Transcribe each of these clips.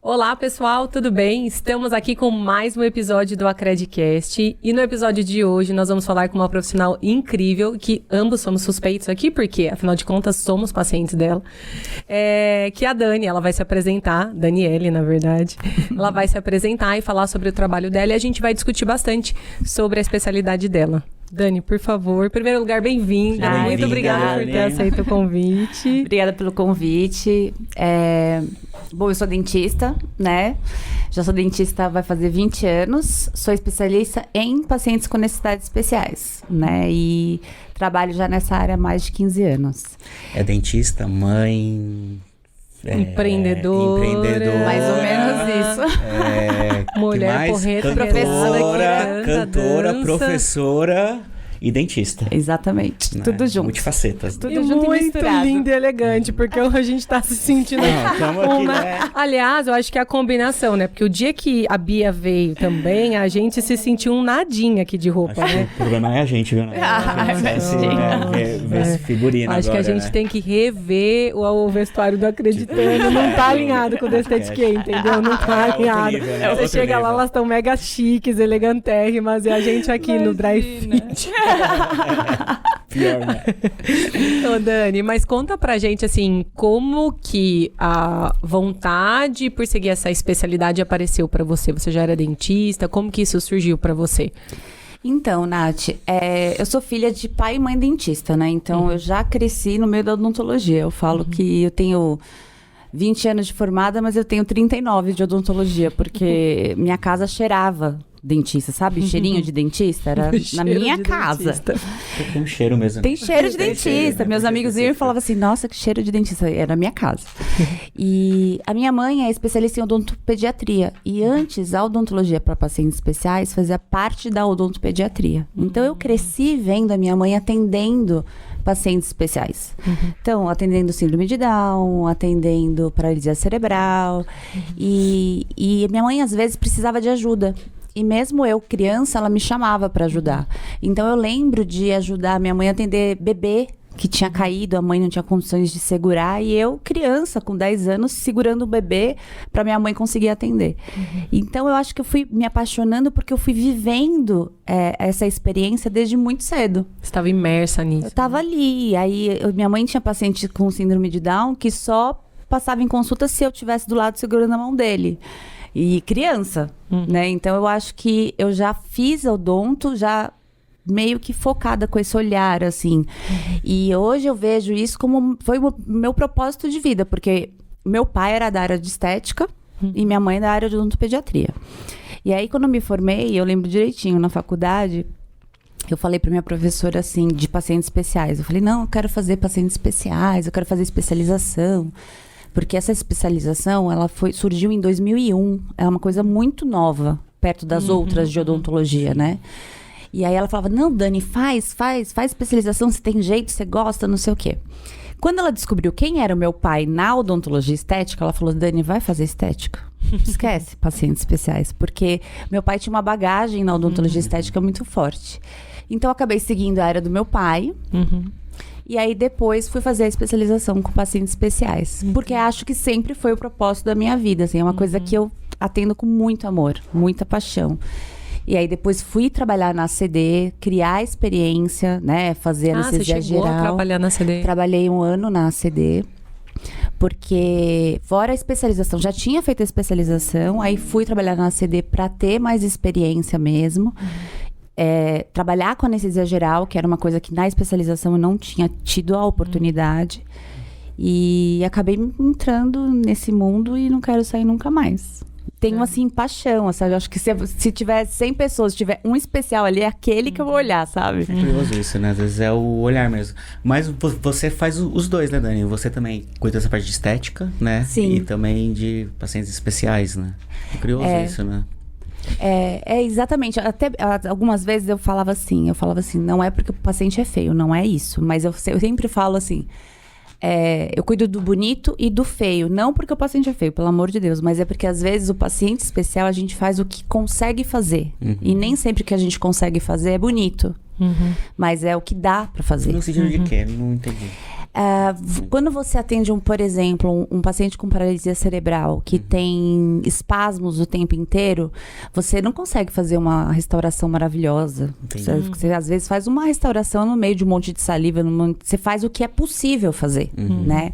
Olá, pessoal, tudo bem? Estamos aqui com mais um episódio do Acredcast e no episódio de hoje nós vamos falar com uma profissional incrível que ambos somos suspeitos aqui, porque afinal de contas somos pacientes dela, que é a Dani. Ela vai se apresentar, Daniele, na verdade, ela vai se apresentar e falar sobre o trabalho dela e a gente vai discutir bastante sobre a especialidade dela. Dani, por favor, em primeiro lugar, bem-vinda. Muito obrigada por ter aceito o convite. Obrigada pelo convite. Bom, eu sou dentista, né? Já sou dentista, vai fazer 20 anos. Sou especialista em pacientes com necessidades especiais, né? E trabalho já nessa área há mais de 15 anos. É dentista, mãe... Empreendedora. Mais ou menos isso. Mulher porreta, cantora, professora e dentista. Exatamente. Né? Tudo junto. Multifacetas. Tudo junto e misturado. Muito lindo e elegante, porque a gente tá se sentindo Aliás, eu acho que é a combinação, né? Porque o dia que a Bia veio também, a gente se sentiu um nadinha aqui de roupa, acho né? Que o problema é a gente, viu? Ver esse figurino acho agora, que a gente tem que rever o vestuário do Acreditando. Não tá alinhado com o Destetiquê, entendeu? Não tá alinhado. Nível, né? Você chega lá, elas estão mega chiques, elegantérrimas, e a gente aqui no dry fit. Pior, né? Ô, Dani, mas conta pra gente, assim, como que a vontade por seguir essa especialidade apareceu pra você? Você já era dentista? Como que isso surgiu pra você? Então, Nath, eu sou filha de pai e mãe dentista, né? Então, eu já cresci no meio da odontologia. Eu falo que eu tenho 20 anos de formada, mas eu tenho 39 de odontologia, porque minha casa cheirava dentista, sabe? Cheirinho de dentista, era na minha casa. Tem um cheiro mesmo. Tem cheiro de dentista. Meus amigos iam e falavam assim, nossa, que cheiro de dentista. Era na minha casa. E a minha mãe é especialista em odontopediatria. E antes, a odontologia para pacientes especiais fazia parte da odontopediatria. Então, eu cresci vendo a minha mãe atendendo pacientes especiais. Então, atendendo síndrome de Down, atendendo paralisia cerebral. E minha mãe, às vezes, precisava de ajuda. E mesmo eu, criança, ela me chamava para ajudar. Então, eu lembro de ajudar a minha mãe a atender bebê que tinha caído, a mãe não tinha condições de segurar. E eu, criança, com 10 anos, segurando o bebê para minha mãe conseguir atender. Então, eu acho que eu fui me apaixonando porque eu fui vivendo essa experiência desde muito cedo. Você estava imersa nisso. Eu estava ali. Aí, minha mãe tinha paciente com síndrome de Down que só passava em consulta se eu estivesse do lado segurando a mão dele. E criança, né? Então, eu acho que eu já fiz odonto, já meio que focada com esse olhar, assim. E hoje eu vejo isso como foi o meu propósito de vida, porque meu pai era da área de estética e minha mãe da área de odontopediatria. E aí, quando eu me formei, eu lembro direitinho, na faculdade, eu falei para minha professora, assim, de pacientes especiais. Eu falei, não, eu quero fazer pacientes especiais, eu quero fazer especialização. Porque essa especialização, ela surgiu em 2001. É uma coisa muito nova, perto das outras de odontologia, né? E aí ela falava, não, Dani, faz especialização, se tem jeito, você gosta, não sei o quê. Quando ela descobriu quem era o meu pai na odontologia estética, ela falou, Dani, vai fazer estética? Esquece pacientes especiais, porque meu pai tinha uma bagagem na odontologia estética muito forte. Então, eu acabei seguindo a área do meu pai. E aí, depois, fui fazer a especialização com pacientes especiais. Porque acho que sempre foi o propósito da minha vida. Assim, é uma coisa que eu atendo com muito amor, muita paixão. E aí, depois, fui trabalhar na ACD, criar experiência, né? Fazer anestesia geral. Você chegou a trabalhar na ACD? Trabalhei 1 ano na ACD. Porque, fora a especialização, já tinha feito a especialização. Aí, fui trabalhar na ACD para ter mais experiência mesmo. Trabalhar com anestesia geral, que era uma coisa que na especialização eu não tinha tido a oportunidade. E acabei entrando nesse mundo e não quero sair nunca mais. Tenho, assim, paixão, sabe? Eu acho que se tiver 100 pessoas, se tiver um especial ali, é aquele que eu vou olhar, sabe? É curioso isso, né? Às vezes é o olhar mesmo. Mas você faz os dois, né, Dani? Você também cuida dessa parte de estética, né? Sim. E também de pacientes especiais, né? É curioso isso, né? Exatamente. Até algumas vezes eu falava assim, não é porque o paciente é feio, não é isso. Mas eu sempre falo assim, eu cuido do bonito e do feio. Não porque o paciente é feio, pelo amor de Deus, mas é porque às vezes o paciente especial a gente faz o que consegue fazer. E nem sempre o que a gente consegue fazer é bonito. Mas é o que dá pra fazer. No sentido de quê? Não entendi. Quando você atende, por exemplo, um paciente com paralisia cerebral que tem espasmos o tempo inteiro, você não consegue fazer uma restauração maravilhosa. Você às vezes faz uma restauração no meio de um monte de saliva, você faz o que é possível fazer, né?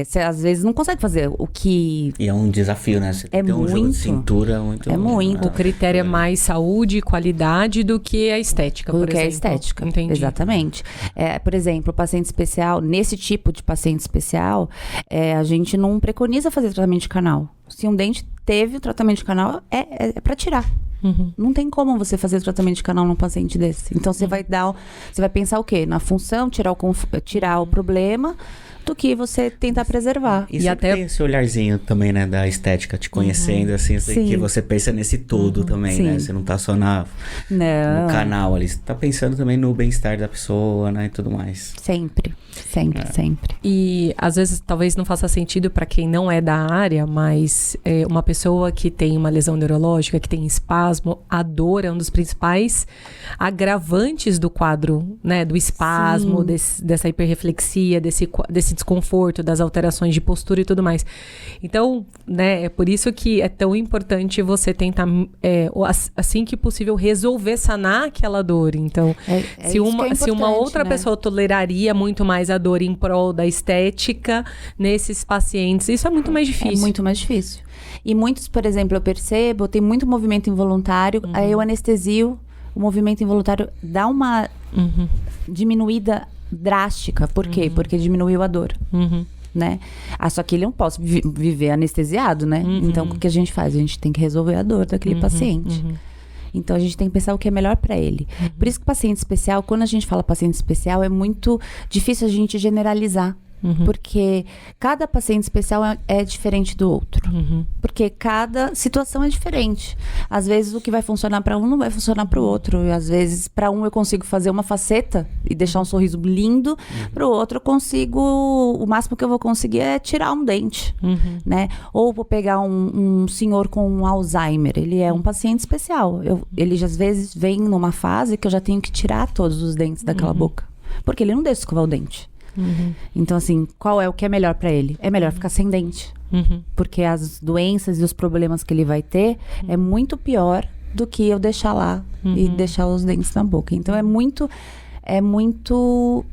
Você às vezes não consegue fazer o que... E é um desafio, né? Você tem um jogo de cintura muito... É muito. O critério é mais saúde e qualidade do que a estética, por exemplo. Do que a estética. Entendi. Exatamente. Por exemplo, o paciente especial, nesse tipo de paciente especial, a gente não preconiza fazer tratamento de canal. Se um dente teve o tratamento de canal, é para tirar. Não tem como você fazer tratamento de canal num paciente desse. Então, você vai pensar o quê? Na função, tirar o problema, do que você tentar preservar. E até tem esse olharzinho também, né, da estética, te conhecendo, assim, que você pensa nesse todo também, né? Você não tá só no canal ali, você tá pensando também no bem-estar da pessoa, né, e tudo mais. Sempre. E às vezes talvez não faça sentido para quem não é da área, mas uma pessoa que tem uma lesão neurológica, que tem espasmo, a dor é um dos principais agravantes do quadro, né, do espasmo, dessa hiperreflexia, desse desconforto, das alterações de postura e tudo mais. Então, né, é por isso que é tão importante você tentar, assim que possível, resolver, sanar aquela dor. Então, se uma outra pessoa toleraria muito mais a dor em prol da estética nesses pacientes, isso é muito mais difícil. É muito mais difícil. E muitos, por exemplo, eu percebo, tem muito movimento involuntário, aí eu anestesio, o movimento involuntário dá uma diminuída drástica. Por quê? Porque diminuiu a dor. Né? Só que ele não pode viver anestesiado, né? Então, o que a gente faz? A gente tem que resolver a dor daquele paciente. Então, a gente tem que pensar o que é melhor para ele. Por isso que paciente especial, quando a gente fala paciente especial, é muito difícil a gente generalizar. Porque cada paciente especial é diferente do outro. Porque cada situação é diferente. Às vezes o que vai funcionar para um não vai funcionar para o outro. E às vezes para um eu consigo fazer uma faceta e deixar um sorriso lindo. Para o outro eu consigo... O máximo que eu vou conseguir é tirar um dente. Né? Ou vou pegar um senhor com Alzheimer. Ele é um paciente especial. Ele às vezes vem numa fase que eu já tenho que tirar todos os dentes daquela boca. Porque ele não deixa escovar o dente. Então, assim, qual é o que é melhor pra ele? É melhor ficar sem dente. Porque as doenças e os problemas que ele vai ter é muito pior do que eu deixar lá e deixar os dentes na boca. Então, é muito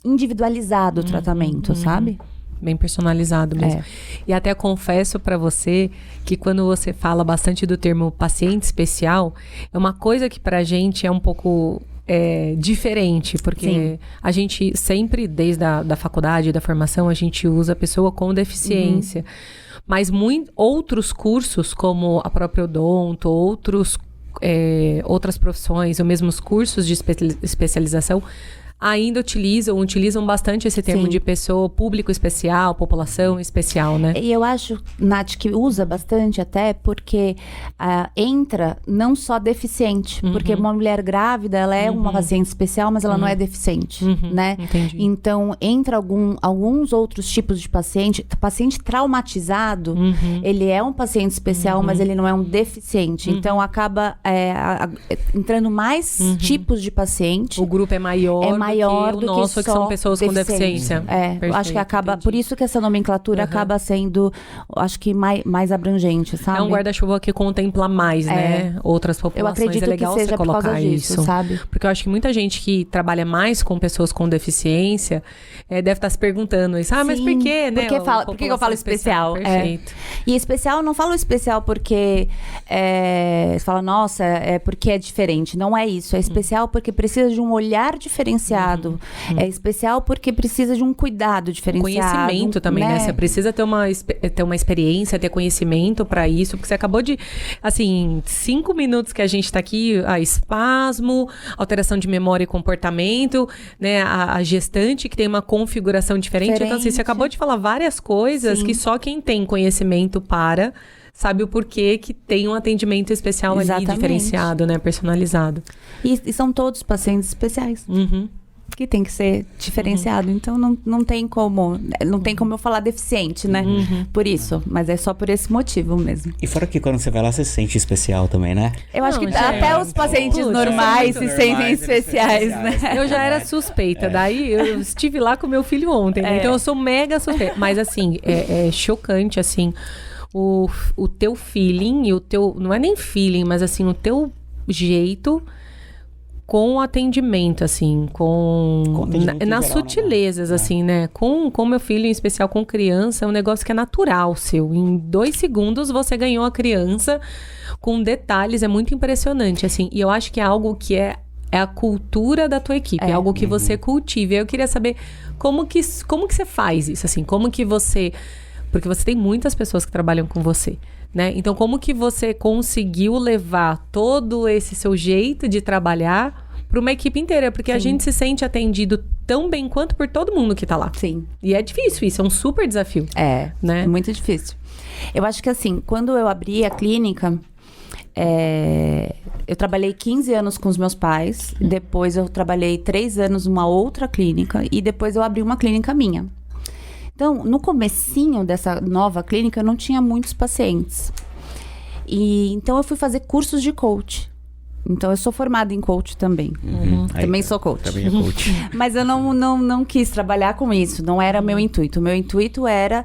individualizado o tratamento, sabe? Bem personalizado mesmo. E até confesso pra você que quando você fala bastante do termo paciente especial, é uma coisa que pra gente é um pouco... diferente, porque a gente sempre, desde a faculdade, da formação, a gente usa a pessoa com deficiência. Mas outros cursos, como a própria odonto, outras profissões, ou mesmo os cursos de especialização, ainda utilizam bastante esse termo de pessoa, público especial, população especial, né? E eu acho, Nath, que usa bastante até porque entra não só deficiente, porque uma mulher grávida, ela é uma paciente especial, mas ela não é deficiente, né? Entendi. Então, entra alguns outros tipos de paciente traumatizado, ele é um paciente especial, mas ele não é um deficiente. Então, acaba entrando mais tipos de paciente. O grupo é maior do que o nosso, que são pessoas com deficiência. Eu acho que acaba... Entendi. Por isso que essa nomenclatura acaba sendo, acho que mais abrangente, sabe? É um guarda-chuva que contempla mais, né? Outras populações. Eu acredito é legal que seja você colocar por causa disso, sabe? Porque eu acho que muita gente que trabalha mais com pessoas com deficiência deve estar se perguntando isso. Mas por quê, né? Por que eu falo especial? Perfeito. E especial, não falo especial porque você fala, nossa, é porque é diferente. Não é isso. É especial porque precisa de um olhar diferenciado. É especial porque precisa de um cuidado diferenciado. Conhecimento também, né? Você precisa ter uma experiência, ter conhecimento para isso, porque você acabou de, assim, 5 minutos que a gente tá aqui, espasmo, alteração de memória e comportamento, né? A gestante que tem uma configuração diferente. Então, assim, você acabou de falar várias coisas que só quem tem conhecimento sabe o porquê que tem um atendimento especial ali, diferenciado, né? Personalizado. E são todos pacientes especiais. que tem que ser diferenciado. Então, não tem como eu falar deficiente, né? Por isso. Mas é só por esse motivo mesmo. E fora que quando você vai lá, você se sente especial também, né? Eu acho que até os pacientes normais se sentem especiais, né? Eu já era suspeita. Daí, eu estive lá com meu filho ontem, né? Então eu sou mega suspeita. Mas, assim, é chocante, assim, o teu feeling e o teu... Não é nem feeling, mas, assim, o teu jeito com o atendimento, assim, nas sutilezas, assim, né? Com meu filho, em especial com criança, é um negócio que é natural seu. Em 2 segundos, você ganhou a criança com detalhes, é muito impressionante, assim. E eu acho que é algo que é a cultura da tua equipe, é algo que você cultiva. Eu queria saber como que você faz isso, assim, como que você... Porque você tem muitas pessoas que trabalham com você, né? Então, como que você conseguiu levar todo esse seu jeito de trabalhar para uma equipe inteira? Porque a gente se sente atendido tão bem quanto por todo mundo que tá lá. Sim. E é difícil isso, é um super desafio. Né? É muito difícil. Eu acho que assim, quando eu abri a clínica... eu trabalhei 15 anos com os meus pais, depois eu trabalhei 3 anos numa outra clínica e depois eu abri uma clínica minha. Então, no comecinho dessa nova clínica, eu não tinha muitos pacientes. Então, eu fui fazer cursos de coach. Então, eu sou formada em coach também. Também sou coach. Também é coach. Mas eu não quis trabalhar com isso. Não era meu intuito. O meu intuito era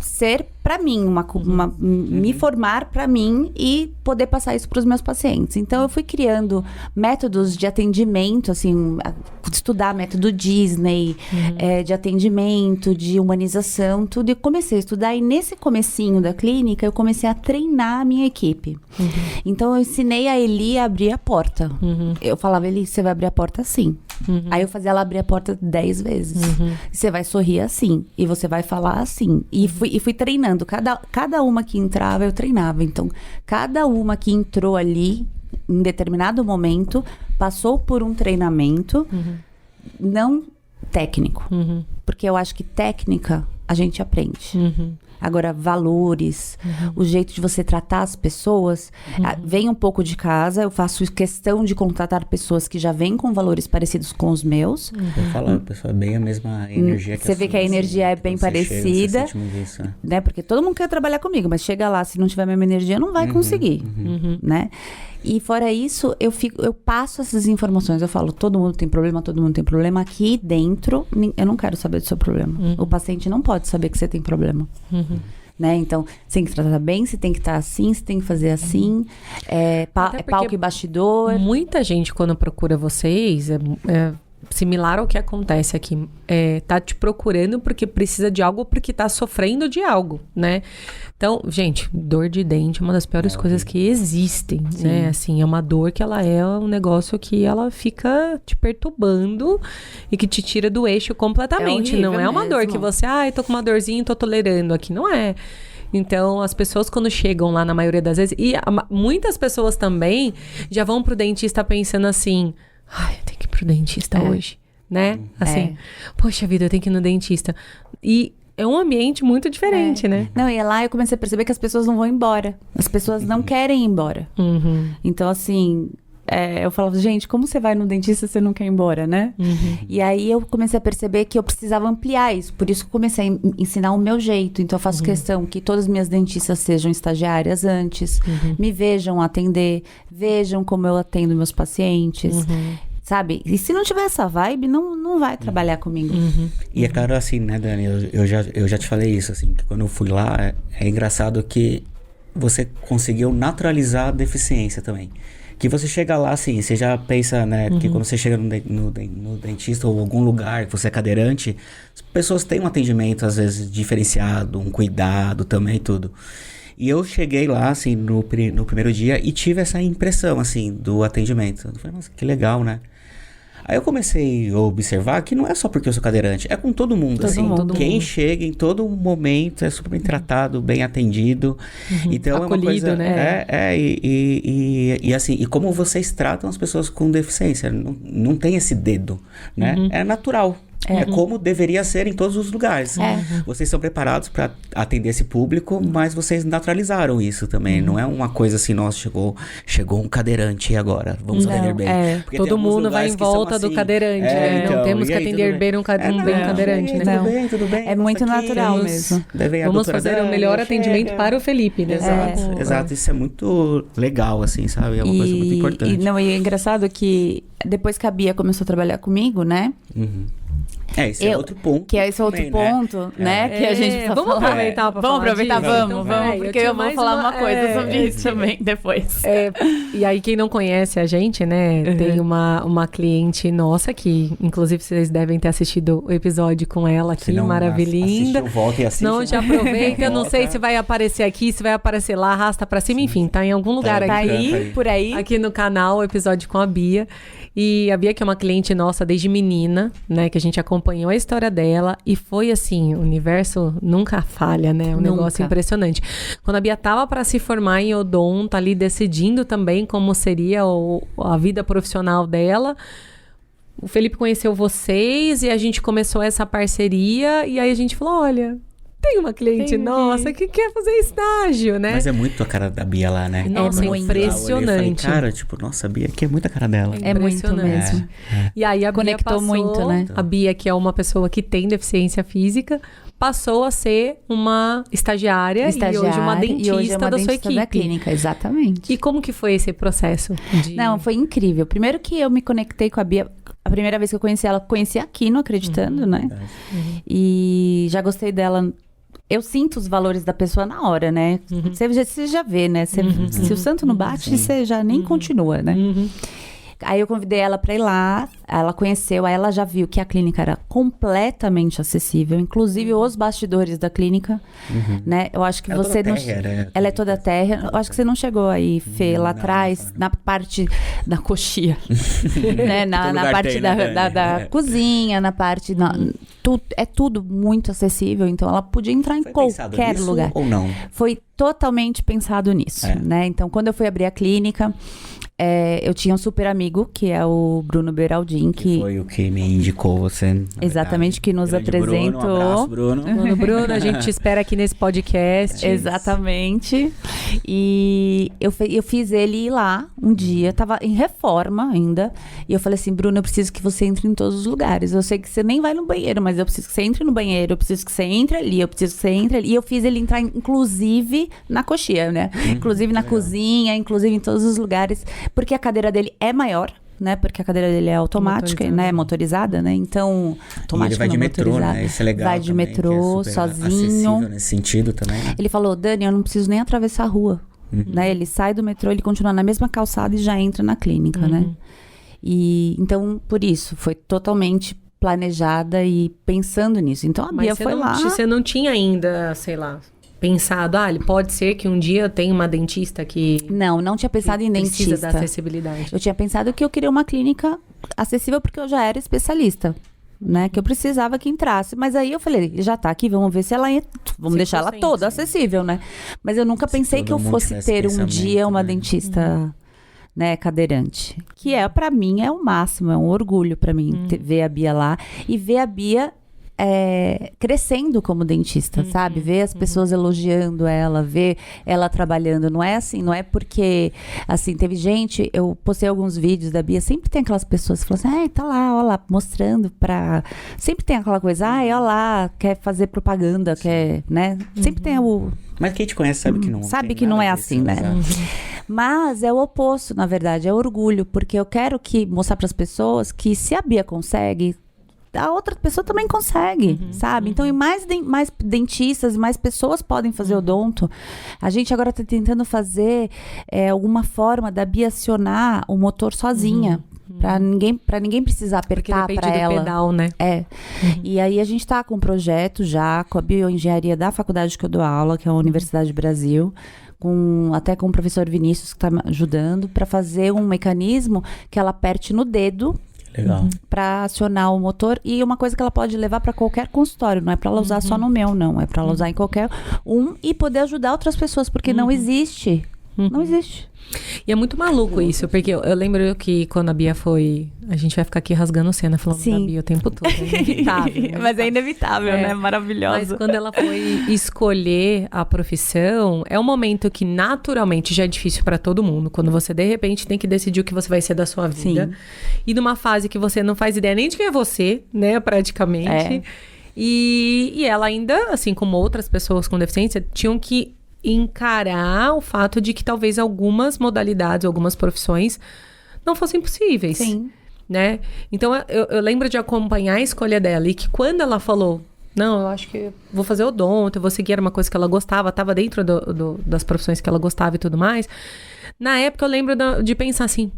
ser para mim, me formar para mim e poder passar isso para os meus pacientes. Então, eu fui criando métodos de atendimento, assim, estudar método Disney, de atendimento, de humanização, tudo. E comecei a estudar. E nesse comecinho da clínica, eu comecei a treinar a minha equipe. Então, eu ensinei a Eli a abrir a porta. Eu falava, Eli, você vai abrir a porta assim. Aí eu fazia ela abrir a porta 10 vezes. Você vai sorrir assim. E você vai falar assim. E fui treinando. Cada uma que entrava, eu treinava. Então, cada uma que entrou ali, em determinado momento, passou por um treinamento não técnico. Porque eu acho que técnica a gente aprende. Agora, valores, o jeito de você tratar as pessoas, vem um pouco de casa. Eu faço questão de contratar pessoas que já vêm com valores parecidos com os meus. Eu falo, pessoal, é bem a mesma energia que você vê que a energia é bem parecida, chega, né? Porque todo mundo quer trabalhar comigo, mas chega lá, se não tiver a mesma energia, não vai conseguir, né? E fora isso, eu passo essas informações. Eu falo, todo mundo tem problema. Aqui dentro, eu não quero saber do seu problema. O paciente não pode saber que você tem problema. Né? Então, você tem que tratar bem, você tem que estar assim, você tem que fazer assim. É palco e bastidor. Muita gente, quando procura vocês, similar ao que acontece aqui, tá te procurando porque precisa de algo, porque tá sofrendo de algo, né? Então, gente, dor de dente é uma das piores coisas que existem, né? Assim, é uma dor que ela é um negócio que ela fica te perturbando e que te tira do eixo completamente. Não é uma dor que você, tô com uma dorzinha e tô tolerando aqui. Não é. Então, as pessoas quando chegam lá, na maioria das vezes, e muitas pessoas também já vão pro dentista pensando assim, eu tenho que ir pro dentista hoje, né? Assim, poxa vida, eu tenho que ir no dentista. E é um ambiente muito diferente, né? Não, e lá eu comecei a perceber que as pessoas não vão embora. As pessoas não querem ir embora. Então, assim, eu falava, gente, como você vai no dentista se você não quer ir embora, né? E aí eu comecei a perceber que eu precisava ampliar isso. Por isso que eu comecei a ensinar o meu jeito. Então, eu faço questão que todas as minhas dentistas sejam estagiárias antes, me vejam atender, vejam como eu atendo meus pacientes. Sabe? E se não tiver essa vibe, não vai trabalhar comigo. E é claro assim, né, Dani? Eu já te falei isso, assim, que quando eu fui lá, é engraçado que você conseguiu naturalizar a deficiência também. Que você chega lá, assim, você já pensa, né, que quando você chega no dentista ou algum lugar que você é cadeirante, as pessoas têm um atendimento, às vezes, diferenciado, um cuidado também, tudo. E eu cheguei lá, assim, no primeiro dia e tive essa impressão, assim, do atendimento. Eu falei, nossa, que legal, né? Aí eu comecei a observar que não é só porque eu sou cadeirante, é com todo mundo, Quem chega em todo momento é super bem tratado, bem atendido. Então acolhido, é uma coisa, né? E assim, e como vocês tratam as pessoas com deficiência, não tem esse dedo, né? É natural. É como deveria ser em todos os lugares. Vocês são preparados para atender esse público, mas vocês naturalizaram isso também. Não é uma coisa assim, nossa, chegou um cadeirante agora, vamos atender bem. Todo mundo vai em volta do cadeirante, né? Não temos que atender bem um cadeirante, né? Tudo bem. É muito natural mesmo. Vamos fazer o melhor atendimento para o Felipe, né? Exato. Isso é muito legal, assim, sabe? É uma coisa muito importante. E é engraçado que depois que a Bia começou a trabalhar comigo, né? Esse é outro ponto. Que é esse outro ponto, né? Que a gente precisa vamos aproveitar pra falar disso. Vamos, porque eu vou falar uma coisa sobre isso também depois. E aí, quem não conhece a gente, né? Tem uma cliente nossa que, inclusive, vocês devem ter assistido o episódio com ela aqui, maravilhinda. Volta e assiste. Não, já aproveita. Não sei se vai aparecer aqui, se vai aparecer lá, arrasta pra cima, enfim, tá em algum lugar aqui. Por aí. Aqui no canal, o episódio com a Bia. E a Bia, que é uma cliente nossa desde menina, né? Que a gente acompanhou a história dela. E foi assim, o universo nunca falha, né? Negócio impressionante. Quando a Bia tava para se formar em odonto, tá ali decidindo também como seria a vida profissional dela, o Felipe conheceu vocês e a gente começou essa parceria. E aí a gente falou, olha... Tem uma cliente nossa que quer fazer estágio, né? Mas é muito a cara da Bia lá, né? Nossa, impressionante. Falei, cara, tipo, nossa, a Bia aqui é muito a cara dela. É muito mesmo. E aí a Bia conectou muito, né? A Bia, que é uma pessoa que tem deficiência física, passou a ser uma estagiária e hoje uma dentista da sua equipe. Da clínica, exatamente. E como que foi esse processo? Não, foi incrível. Primeiro que eu me conectei com a Bia... A primeira vez que eu conheci ela, conheci aqui no Acreditando, né? E já gostei dela... Eu sinto os valores da pessoa na hora, né? Você já vê, né? Se o santo não bate, você já nem continua, né? Aí eu convidei ela para ir lá, ela conheceu, aí ela já viu que a clínica era completamente acessível, inclusive os bastidores da clínica, né? Eu acho que ela você não... Ela é toda terra. Eu acho que você não chegou aí, Fê, lá atrás, na parte da coxia, né? Na parte da cozinha, na parte... É tudo muito acessível, então ela podia entrar em qualquer lugar. Ou não? Foi totalmente pensado nisso, né? Então, quando eu fui abrir a clínica... eu tinha um super amigo, que é o Bruno Beraldin, que foi o que me indicou você. Exatamente, que nos apresentou. Bruno, um abraço, Bruno. Bruno, a gente te espera aqui nesse podcast. Exatamente. E eu fiz ele ir lá um dia, tava em reforma ainda, e eu falei assim, Bruno, eu preciso que você entre em todos os lugares. Eu sei que você nem vai no banheiro, mas eu preciso que você entre no banheiro, eu preciso que você entre ali, eu preciso que você entre ali. E eu fiz ele entrar, inclusive, na coxia, né? Inclusive na cozinha, inclusive em todos os lugares. Porque a cadeira dele é maior, né? Porque a cadeira dele é automática, né? Motorizada, né? Então, automática, ele vai de metrô, né? Isso é legal. Vai de metrô, sozinho. Nesse sentido também, né? Ele falou, Dani, eu não preciso nem atravessar a rua. Né? Ele sai do metrô, ele continua na mesma calçada e já entra na clínica, né? E então, por isso, foi totalmente planejada e pensando nisso. Então, a Bia foi lá. Você não tinha ainda, sei lá... pensado, pode ser que um dia tenha uma dentista que... Não tinha pensado em dentista. Precisa da acessibilidade. Eu tinha pensado que eu queria uma clínica acessível porque eu já era especialista, né? Que eu precisava que entrasse. Mas aí eu falei, já tá aqui, vamos ver se ela entra. Vamos deixar ela toda acessível, né? Mas eu nunca pensei que eu fosse ter um dia uma dentista... né, cadeirante. Que pra mim é o máximo, é um orgulho pra mim ver a Bia lá e ver a Bia crescendo como dentista, sabe? Ver as pessoas elogiando ela, ver ela trabalhando. Não é assim, não é porque, assim, teve gente, eu postei alguns vídeos da Bia, sempre tem aquelas pessoas que falam assim, tá lá, ó lá, mostrando pra... Sempre tem aquela coisa, ó lá, quer fazer propaganda, quer, né? Sempre tem o... Mas quem te conhece sabe que não. Sabe que não é assim, né? Mas é o oposto, na verdade, é orgulho, porque eu quero mostrar para as pessoas que se a Bia consegue, a outra pessoa também consegue, sabe? Então, e mais dentistas, mais pessoas podem fazer odonto. A gente agora está tentando fazer alguma forma da Bia acionar o motor sozinha. Para ninguém precisar apertar para ela. Do pedal, né? E aí a gente está com um projeto já com a bioengenharia da faculdade que eu dou aula, que é a Universidade do Brasil, até com o professor Vinícius que está me ajudando, para fazer um mecanismo que ela aperte no dedo. Legal. Para acionar o motor, e uma coisa que ela pode levar para qualquer consultório, não é para ela usar só no meu, não, é para ela usar em qualquer e poder ajudar outras pessoas, porque não existe Não existe. E é muito maluco isso, porque eu lembro que quando a Bia foi... A gente vai ficar aqui rasgando cena falando da Bia o tempo todo. É inevitável. Mas é inevitável, né? Maravilhosa. Mas quando ela foi escolher a profissão, é um momento que naturalmente já é difícil pra todo mundo. Quando você, de repente, tem que decidir o que você vai ser da sua vida. Sim. E numa fase que você não faz ideia nem de quem é você, né? Praticamente. E ela ainda, assim como outras pessoas com deficiência, tinham que encarar o fato de que talvez algumas modalidades, algumas profissões não fossem possíveis. Sim. Né? Então, eu lembro de acompanhar a escolha dela e que quando ela falou, não, eu acho que vou fazer odonto, eu vou seguir, era uma coisa que ela gostava, estava dentro das profissões que ela gostava e tudo mais. Na época, eu lembro de pensar assim,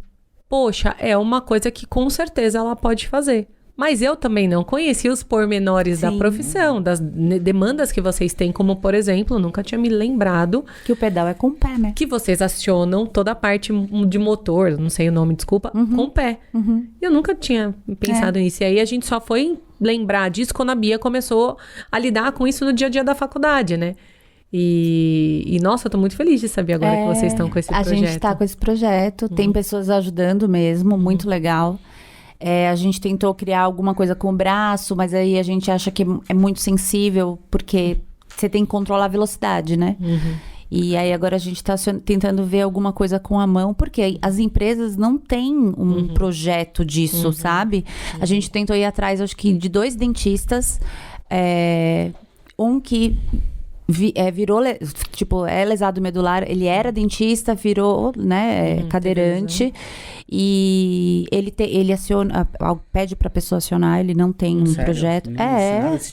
poxa, é uma coisa que com certeza ela pode fazer. Mas eu também não conhecia os pormenores da profissão, das demandas que vocês têm, como, por exemplo, nunca tinha me lembrado... Que o pedal é com o pé, né? Que vocês acionam toda a parte de motor, não sei o nome, desculpa, com o pé. Eu nunca tinha pensado nisso. E aí a gente só foi lembrar disso quando a Bia começou a lidar com isso no dia a dia da faculdade, né? E nossa, eu tô muito feliz de saber agora que vocês estão com esse projeto. A gente tá com esse projeto, tem pessoas ajudando mesmo, muito legal. A gente tentou criar alguma coisa com o braço, mas aí a gente acha que é muito sensível, porque você tem que controlar a velocidade, né? E aí agora a gente está tentando ver alguma coisa com a mão, porque as empresas não têm um projeto disso, sabe? A gente tentou ir atrás, acho que, de 2 dentistas, um que... virou, tipo, é lesado medular, ele era dentista, virou, né, cadeirante, e ele aciona, pede pra pessoa acionar, ele não tem um projeto.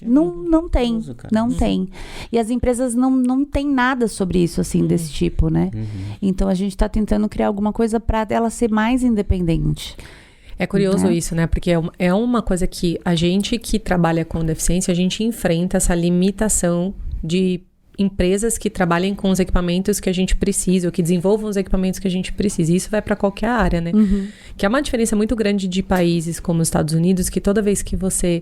Não tem. E as empresas não tem nada sobre isso, assim, desse tipo, né? Então a gente tá tentando criar alguma coisa pra ela ser mais independente. É curioso isso, né? Porque é uma coisa que a gente que trabalha com deficiência, a gente enfrenta essa limitação de empresas que trabalhem com os equipamentos que a gente precisa, ou que desenvolvam os equipamentos que a gente precisa. E isso vai para qualquer área, né? Que é uma diferença muito grande de países como os Estados Unidos, que toda vez que você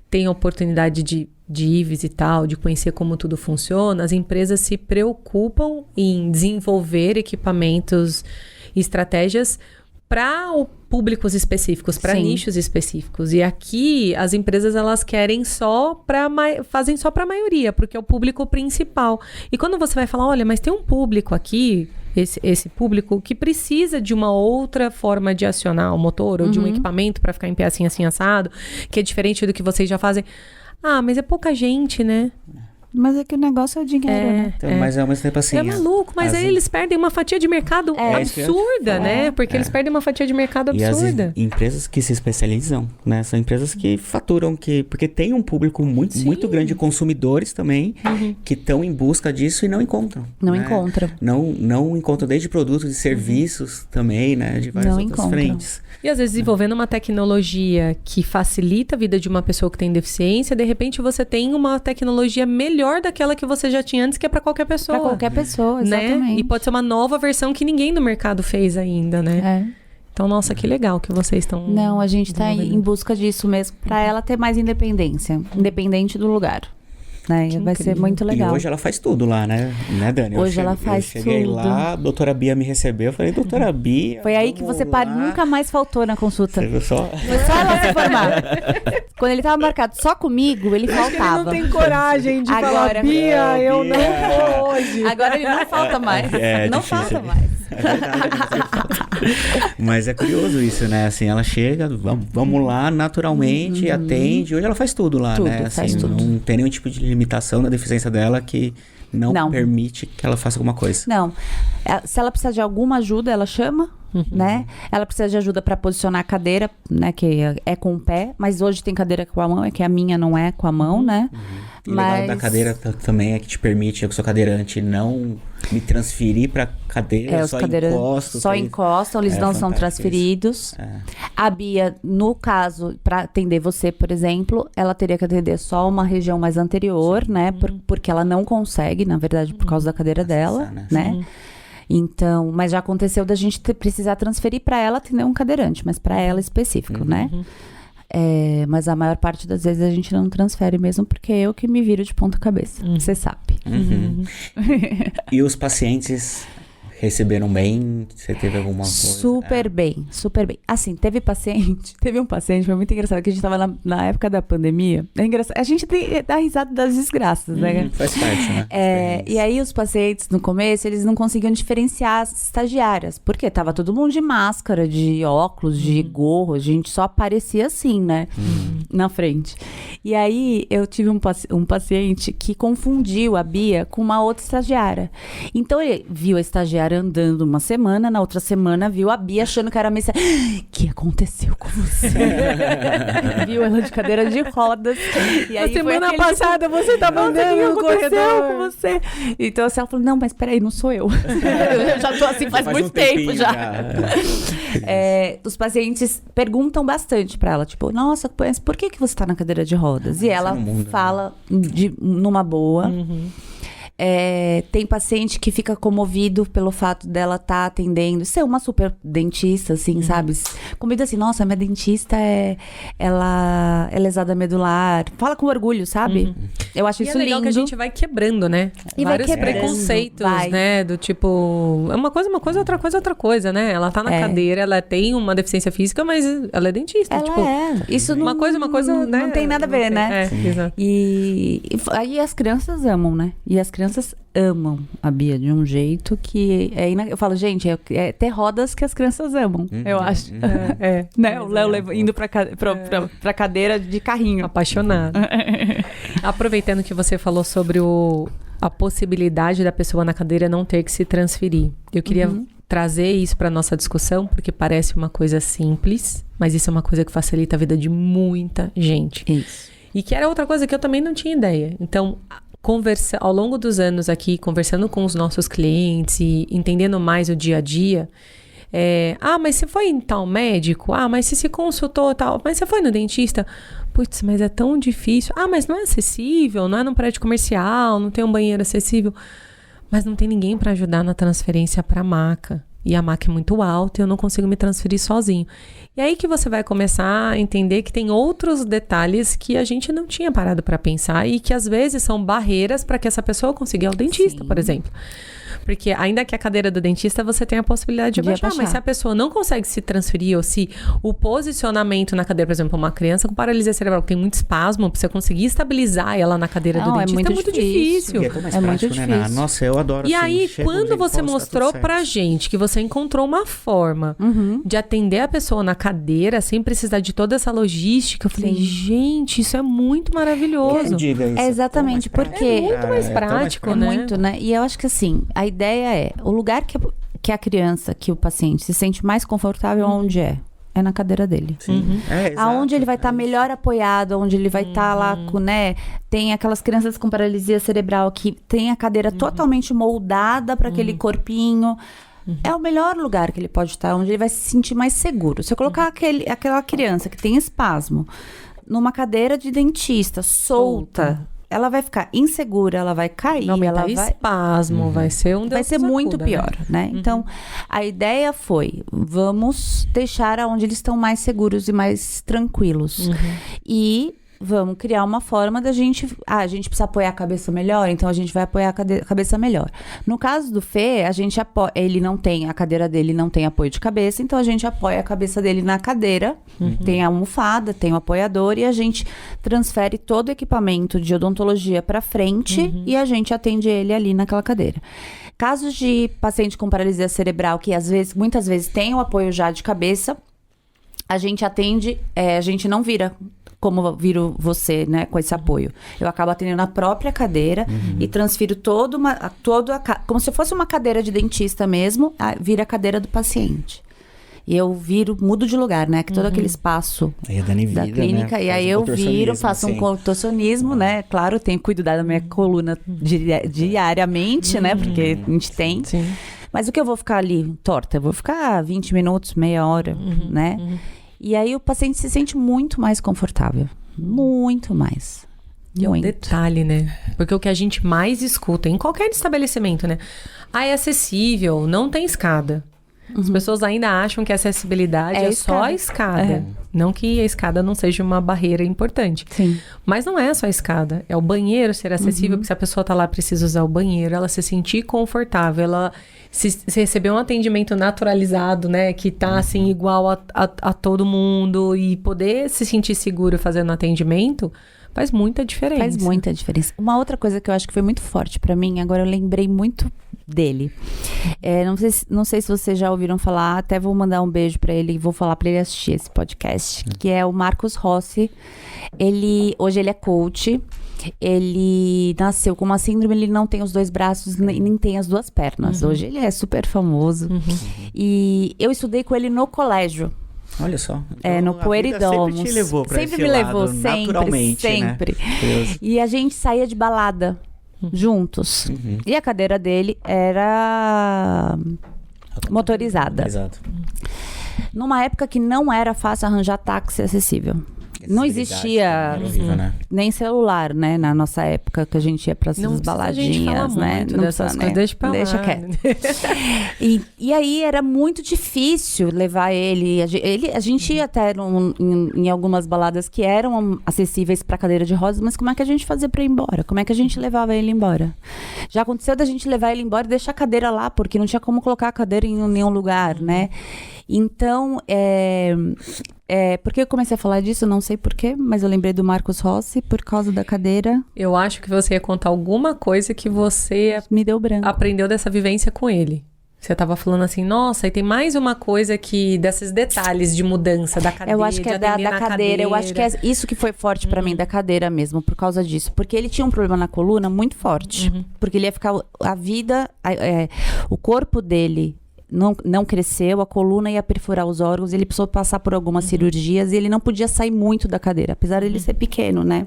tem a oportunidade de ir visitar, de conhecer como tudo funciona, as empresas se preocupam em desenvolver equipamentos e estratégias para públicos específicos, para nichos específicos. E aqui, as empresas, elas querem fazem só para a maioria, porque é o público principal. E quando você vai falar, olha, mas tem um público aqui, esse público, que precisa de uma outra forma de acionar o motor, ou de um equipamento para ficar em pé assim assado, que é diferente do que vocês já fazem. Ah, mas é pouca gente, né? Mas é que o negócio é o dinheiro, né? Então, mas ao mesmo tempo assim... É maluco, mas aí eles perdem uma fatia de mercado absurda, né? Porque eles perdem uma fatia de mercado absurda. E as empresas que se especializam, né? São empresas que faturam, porque tem um público muito grande de consumidores também, que estão em busca disso e não encontram. Não encontram. Não encontram desde produtos e serviços também, né? De várias outras frentes. E às vezes desenvolvendo uma tecnologia que facilita a vida de uma pessoa que tem deficiência, de repente você tem uma tecnologia melhor daquela que você já tinha antes, que é para qualquer pessoa. Para qualquer pessoa, exatamente. Né? E pode ser uma nova versão que ninguém no mercado fez ainda, né? Então, nossa, que legal que vocês estão... Não, a gente está em busca disso mesmo, para ela ter mais independência, independente do lugar. Né? Vai ser muito legal. E hoje ela faz tudo lá, né, Dani? Hoje ela faz tudo. Eu cheguei lá, a doutora Bia me recebeu, eu falei, doutora Bia... Foi aí que você nunca mais faltou na consulta. Você viu só? Foi só ela se formar. Quando ele tava marcado só comigo, ele faltava. Ele não tem coragem de falar, Bia, eu não vou hoje. Agora ele não falta mais. Não difícil, falta mais. É verdade, mas é curioso isso, né? Assim, ela chega, vamos lá, naturalmente, atende. Hoje ela faz tudo lá, né? Assim, faz tudo. Não tem nenhum tipo de limitação na deficiência dela que não permite que ela faça alguma coisa. Não. Se ela precisar de alguma ajuda, ela chama, né? Ela precisa de ajuda para posicionar a cadeira, né? Que é com o pé. Mas hoje tem cadeira com a mão, é que a minha não é com a mão, né? E o legal da cadeira também é que te permite, eu que sou cadeirante, não me transferir pra cadeira, os cadeirantes só encostam, eles não são transferidos. A Bia, no caso, para atender você, por exemplo, ela teria que atender só uma região mais anterior, né? Porque ela não consegue, na verdade, por causa da cadeira dela, né? Então, mas já aconteceu da gente precisar transferir para ela atender um cadeirante, mas para ela específico, né? Mas a maior parte das vezes a gente não transfere mesmo, porque é eu que me viro de ponta cabeça. Você sabe. E os pacientes receberam bem? Você teve alguma coisa? Super bem, super bem. Assim, teve um paciente, foi muito engraçado, que a gente tava na época da pandemia. É engraçado, a gente dá risada das desgraças, né? Faz parte, né? E aí os pacientes, no começo, eles não conseguiam diferenciar as estagiárias, porque tava todo mundo de máscara, de óculos, de gorro, a gente só aparecia assim, né? Na frente. E aí eu tive um paciente que confundiu a Bia com uma outra estagiária. Então ele viu a estagiária andando uma semana, na outra semana viu a Bia achando que era a missa. O que aconteceu com você? Viu ela de cadeira de rodas. E aí semana passada você tava andando no corredor com você. Então assim, ela falou, não, mas peraí, não sou eu. Eu já tô assim faz muito tempo já. Os pacientes perguntam bastante pra ela, tipo, nossa, mas por que você tá na cadeira de rodas? E ela fala numa boa. Tem paciente que fica comovido pelo fato dela estar atendendo, ser uma super dentista, assim, sabe? Comigo assim, nossa, minha dentista ela é lesada medular. Fala com orgulho, sabe? Eu acho isso lindo. E é legal que a gente vai quebrando, né? E vários preconceitos, né? Do tipo, uma coisa, outra coisa, né? Ela tá na cadeira, ela tem uma deficiência física, mas ela é dentista. Ela Isso uma coisa, né? Não tem nada a ver, né? Exato. E aí as crianças amam, né? E as crianças amam a Bia de um jeito que eu falo, gente, é ter rodas que as crianças amam, eu acho. Né? O Léo indo pra cadeira de carrinho. Apaixonado. Aproveitando que você falou sobre a possibilidade da pessoa na cadeira não ter que se transferir. Eu queria trazer isso para nossa discussão, porque parece uma coisa simples, mas isso é uma coisa que facilita a vida de muita gente. Isso. E que era outra coisa que eu também não tinha ideia. Então, ao longo dos anos aqui, conversando com os nossos clientes e entendendo mais o dia a dia, mas você foi em tal médico? Mas você se consultou tal? Mas você foi no dentista? Putz, mas é tão difícil. Mas não é acessível, não é num prédio comercial, não tem um banheiro acessível. Mas não tem ninguém para ajudar na transferência para a maca. E a maca é muito alta e eu não consigo me transferir sozinho. E aí que você vai começar a entender que tem outros detalhes que a gente não tinha parado para pensar e que às vezes são barreiras para que essa pessoa consiga ir ao dentista, por exemplo. Porque ainda que a cadeira do dentista você tem a possibilidade de abaixar, mas se a pessoa não consegue se transferir ou se o posicionamento na cadeira, por exemplo, uma criança com paralisia cerebral que tem muito espasmo, pra você conseguir estabilizar ela na cadeira do dentista é muito difícil. É tão mais prático, muito difícil. Nossa, eu adoro. E aí, quando você mostrou pra gente que você encontrou uma forma de atender a pessoa na cadeira sem precisar de toda essa logística, eu falei, gente, isso é muito maravilhoso. Diga isso. Exatamente, porque é muito mais prático, né? Muito, né? E eu acho que assim, a ideia é, o lugar que a criança, que o paciente se sente mais confortável, onde é? É na cadeira dele. Sim. Aonde ele vai estar melhor apoiado, onde ele vai estar lá com, né? Tem aquelas crianças com paralisia cerebral que tem a cadeira totalmente moldada para aquele corpinho. É o melhor lugar que ele pode estar, onde ele vai se sentir mais seguro. Se eu colocar aquela criança que tem espasmo numa cadeira de dentista solta, ela vai ficar insegura, ela vai cair, ela vai espasmo, vai ser vai ser muito pior, né? Então, a ideia foi, vamos deixar aonde eles estão mais seguros e mais tranquilos. E vamos criar uma forma da gente... a gente precisa apoiar a cabeça melhor, então a gente vai apoiar a cabeça melhor. No caso do Fê, a gente apoia... a cadeira dele não tem apoio de cabeça, então a gente apoia a cabeça dele na cadeira, tem a almofada, tem o apoiador, e a gente transfere todo o equipamento de odontologia para frente e a gente atende ele ali naquela cadeira. Casos de paciente com paralisia cerebral, que muitas vezes tem o apoio já de cabeça, a gente atende, a gente não vira como viro você, né, com esse apoio. Eu acabo atendendo na própria cadeira e transfiro como se fosse uma cadeira de dentista mesmo, vira a cadeira do paciente. E eu mudo de lugar, né, que todo aquele espaço da clínica, né? E aí eu faço um contorcionismo, né, claro, cuido da minha coluna diariamente, né, porque a gente tem. Sim. Mas o que eu vou ficar ali torta? Eu vou ficar 20 minutos, meia hora, né? E aí o paciente se sente muito mais confortável. Muito mais. E é um detalhe, né? Porque o que a gente mais escuta em qualquer estabelecimento, né? É acessível, não tem escada. As pessoas ainda acham que a acessibilidade é só a escada. Não que a escada não seja uma barreira importante. Sim. Mas não é só a escada. É o banheiro ser acessível, porque se a pessoa tá lá precisa usar o banheiro, ela se sentir confortável, ela se receber um atendimento naturalizado, né? Que tá, assim, igual a todo mundo e poder se sentir seguro fazendo atendimento, faz muita diferença. Faz muita diferença. Uma outra coisa que eu acho que foi muito forte pra mim, agora eu lembrei muito dele. Não sei se vocês já ouviram falar, até vou mandar um beijo pra ele e vou falar pra ele assistir esse podcast, que é o Marcos Rossi. Hoje ele é coach. Ele nasceu com uma síndrome, ele não tem os 2 braços nem tem as 2 pernas. Hoje ele é super famoso. E eu estudei com ele no colégio. Olha só. Então, no Poeridão. Sempre te levou pra sempre me levou, lado, naturalmente, sempre. Né? E a gente saía de balada juntos. E a cadeira dele era motorizada. Exato. Numa época que não era fácil arranjar táxi acessível. Não existia horrível, né? nem celular, né? Na nossa época, que a gente ia para essas baladinhas, né? Não dessas coisas, deixa quieto. E aí era muito difícil levar ele. A gente ia até em algumas baladas que eram acessíveis para cadeira de rodas, mas como é que a gente fazia para ir embora? Como é que a gente levava ele embora? Já aconteceu da gente levar ele embora e deixar a cadeira lá, porque não tinha como colocar a cadeira em nenhum lugar, né? Então, por que eu comecei a falar disso? Eu não sei porquê, mas eu lembrei do Marcos Rossi por causa da cadeira. Eu acho que você ia contar alguma coisa que você me deu branco. Aprendeu dessa vivência com ele. Você estava falando assim, nossa, e tem mais uma coisa que desses detalhes de mudança da cadeira. Eu acho que é da cadeira. Eu acho que é isso que foi forte pra mim, da cadeira mesmo, por causa disso. Porque ele tinha um problema na coluna muito forte. Porque ele ia ficar a vida, o corpo dele não cresceu, a coluna ia perfurar os órgãos, ele precisou passar por algumas cirurgias e ele não podia sair muito da cadeira, apesar dele ser pequeno, né?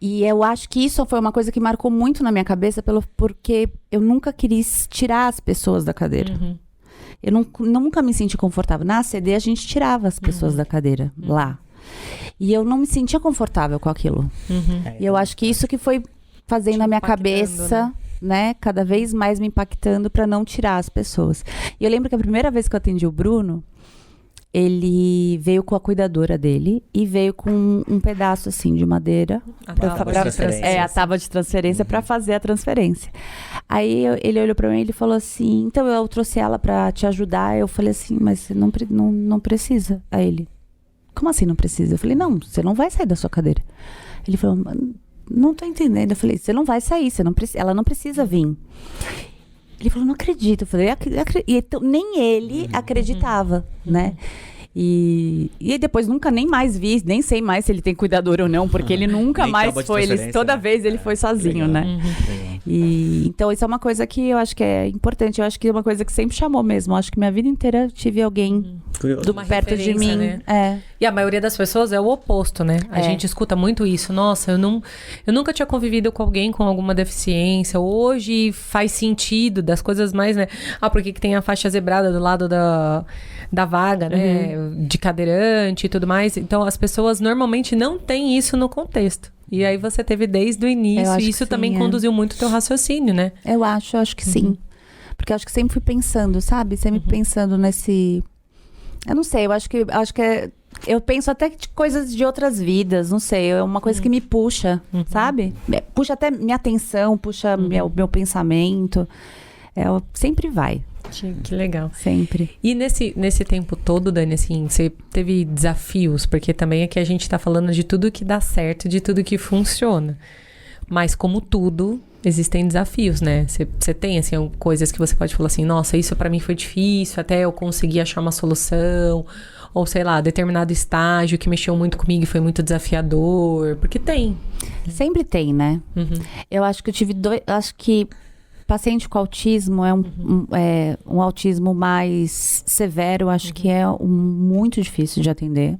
E eu acho que isso foi uma coisa que marcou muito na minha cabeça, porque eu nunca quis tirar as pessoas da cadeira. Eu nunca me senti confortável. Na ACD, a gente tirava as pessoas da cadeira, lá. E eu não me sentia confortável com aquilo. E eu acho que isso que foi fazendo na minha cabeça... né, cada vez mais me impactando para não tirar as pessoas. E eu lembro que a primeira vez que eu atendi o Bruno, ele veio com a cuidadora dele e veio com um pedaço assim de madeira, a tábua de transferência para fazer a transferência. Aí ele olhou para mim e ele falou assim: então eu trouxe ela para te ajudar. Eu falei assim: mas você não precisa. Aí ele: como assim não precisa? Eu falei: não, você não vai sair da sua cadeira. Ele falou: não tô entendendo. Eu falei: você não vai sair, ela não precisa vir. Ele falou: não acredito. Eu falei: então, nem ele acreditava, né? E depois nunca nem mais vi, nem sei mais se ele tem cuidador ou não, porque ele nunca mais foi. Toda vez ele foi sozinho, né? E, então isso é uma coisa que eu acho que é importante. Eu acho que é uma coisa que sempre chamou mesmo. Eu acho que minha vida inteira eu tive alguém perto de mim. Né? E a maioria das pessoas é o oposto, né? A gente escuta muito isso. Nossa, eu nunca tinha convivido com alguém com alguma deficiência. Hoje faz sentido das coisas mais, né? Por que tem a faixa zebrada do lado da vaga, né? De cadeirante e tudo mais. Então, as pessoas normalmente não têm isso no contexto. E aí você teve desde o início, e isso também conduziu muito o teu raciocínio, né? Eu acho que sim. Porque eu acho que sempre fui pensando, sabe? Sempre pensando nesse... Eu não sei, eu acho que eu penso até de coisas de outras vidas, não sei. É uma coisa que me puxa, sabe? Puxa até minha atenção, puxa meu pensamento. Sempre vai. Que legal. Sempre. E nesse tempo todo, Dani, assim, você teve desafios? Porque também aqui a gente tá falando de tudo que dá certo, de tudo que funciona. Mas como tudo, existem desafios, né? Você tem, assim, coisas que você pode falar assim: nossa, isso pra mim foi difícil, até eu conseguir achar uma solução. Ou, sei lá, determinado estágio que mexeu muito comigo e foi muito desafiador. Porque tem. Sempre tem, né? Eu acho que eu tive acho que paciente com autismo é um autismo mais severo. Acho que é muito difícil de atender.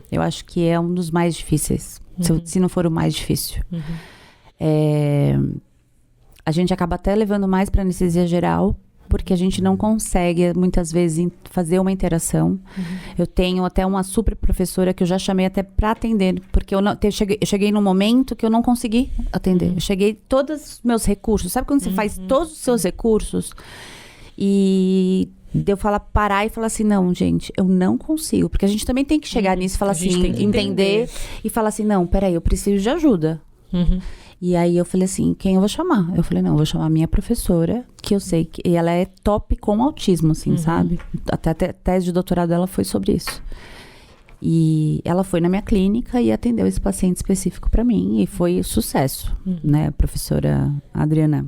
Eu acho que é um dos mais difíceis, se não for o mais difícil. A gente acaba até levando mais para anestesia geral, porque a gente não consegue, muitas vezes, fazer uma interação. Eu tenho até uma super professora que eu já chamei até para atender, porque eu cheguei num momento que eu não consegui atender. Eu cheguei todos os meus recursos. Sabe quando você faz todos os seus recursos e De eu parar e falar assim, não, gente, eu não consigo. Porque a gente também tem que chegar nisso e falar assim, entender e falar assim, não, peraí, eu preciso de ajuda. E aí eu falei assim, quem eu vou chamar? Eu falei, não, eu vou chamar a minha professora, que eu sei que ela é top com autismo, assim, sabe? Até a tese de doutorado dela foi sobre isso. E ela foi na minha clínica e atendeu esse paciente específico para mim. E foi sucesso, né? A professora Adriana,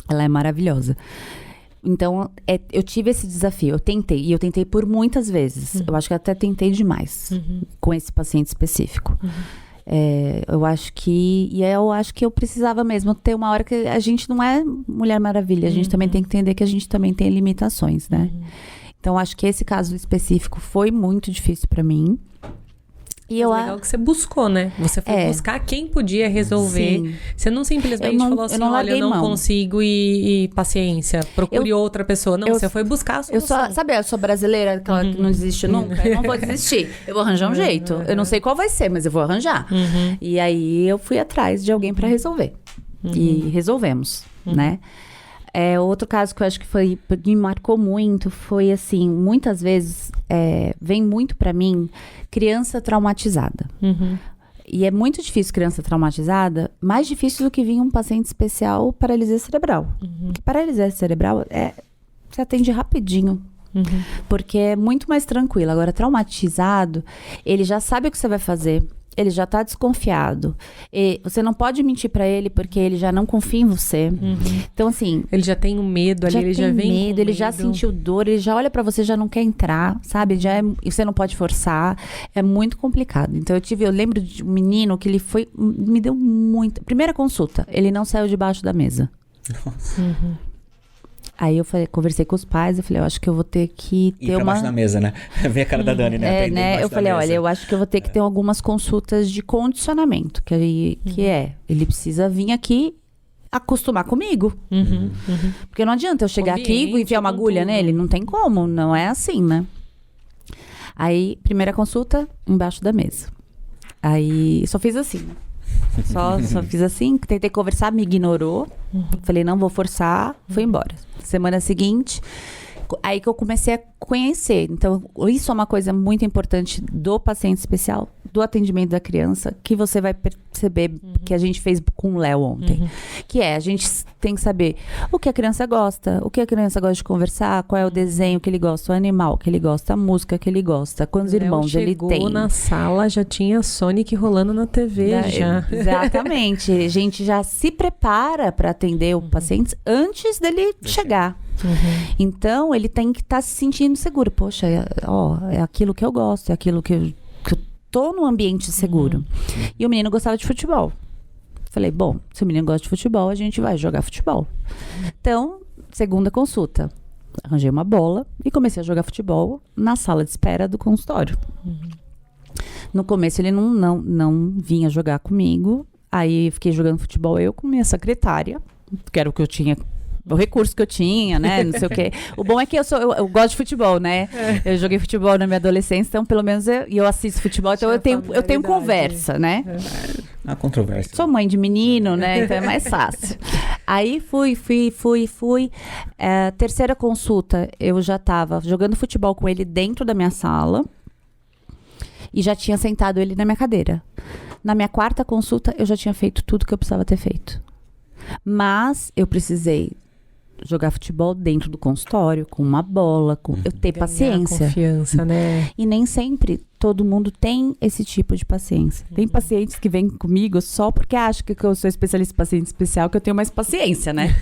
ela é maravilhosa. Então, eu tive esse desafio. Eu tentei. E eu tentei por muitas vezes. Eu acho que até tentei demais com esse paciente específico. Eu acho que... E eu acho que eu precisava mesmo ter uma hora que a gente não é Mulher Maravilha. A gente também tem que entender que a gente também tem limitações, né? Então, acho que esse caso específico foi muito difícil para mim. E é legal que você buscou, né? Você foi buscar quem podia resolver. Sim. Você não simplesmente falou assim, olha, eu não consigo e paciência, procure outra pessoa. Não, você foi buscar a solução. Eu sou brasileira, aquela que não desiste nunca. Eu não vou desistir. Eu vou arranjar um jeito. Eu não sei qual vai ser, mas eu vou arranjar. E aí, eu fui atrás de alguém para resolver. E resolvemos, né? Outro caso que eu acho que me marcou muito foi assim, muitas vezes vem muito pra mim criança traumatizada. E é muito difícil criança traumatizada, mais difícil do que vir um paciente especial paralisia cerebral. Porque paralisia cerebral você atende rapidinho. Porque é muito mais tranquilo. Agora, traumatizado, ele já sabe o que você vai fazer. Ele já tá desconfiado. E você não pode mentir pra ele porque ele já não confia em você. Então, assim... Ele já tem um medo ali, ele já vem com medo. Ele já sentiu dor, ele já olha pra você, já não quer entrar, sabe? E você não pode forçar. É muito complicado. Então, eu lembro de um menino que me deu muito... Primeira consulta, ele não saiu debaixo da mesa. Nossa. Aí eu conversei com os pais, eu falei, eu acho que eu vou ter que ter uma... baixo da mesa, né? Vem a cara da Dani, né? Eu falei, olha, eu acho que eu vou ter que ter algumas consultas de condicionamento, que ele precisa vir aqui acostumar comigo. Porque não adianta eu chegar aqui e enfiar uma agulha nele, não tem como, não é assim, né? Aí, primeira consulta, embaixo da mesa. Aí, só fiz assim, Só fiz assim, tentei conversar, me ignorou. Falei, não vou forçar, fui embora. Semana seguinte, aí que eu comecei a conhecer. Então, isso é uma coisa muito importante do paciente especial, do atendimento da criança, que você vai perceber que a gente fez com o Léo ontem. Que a gente tem que saber o que a criança gosta, o que a criança gosta de conversar, qual é o desenho que ele gosta, o animal que ele gosta, a música que ele gosta, quantos irmãos ele tem. Chegou na sala, já tinha Sonic rolando na TV, já. Exatamente. A gente já se prepara para atender o paciente antes dele chegar. Então, ele tem que estar se sentindo seguro. Poxa, é aquilo que eu gosto, é aquilo que eu tô num ambiente seguro. E o menino gostava de futebol. Falei, bom, se o menino gosta de futebol, a gente vai jogar futebol. Então, segunda consulta. Arranjei uma bola e comecei a jogar futebol na sala de espera do consultório. No começo, ele não vinha jogar comigo. Aí, fiquei jogando futebol eu com minha secretária, que era o que eu tinha... O recurso que eu tinha, né? Não sei o quê. O bom é que eu gosto de futebol, né? Eu joguei futebol na minha adolescência, então pelo menos eu assisto futebol, então eu tenho conversa, né? A controvérsia. Sou mãe de menino, né? Então é mais fácil. Aí fui. Terceira consulta, eu já tava jogando futebol com ele dentro da minha sala e já tinha sentado ele na minha cadeira. Na minha quarta consulta, eu já tinha feito tudo que eu precisava ter feito. Mas eu precisei jogar futebol dentro do consultório, com uma bola, eu ter paciência. Confiança, né? E nem sempre todo mundo tem esse tipo de paciência. Tem pacientes que vêm comigo só porque acham que eu sou especialista em paciente especial, que eu tenho mais paciência, né?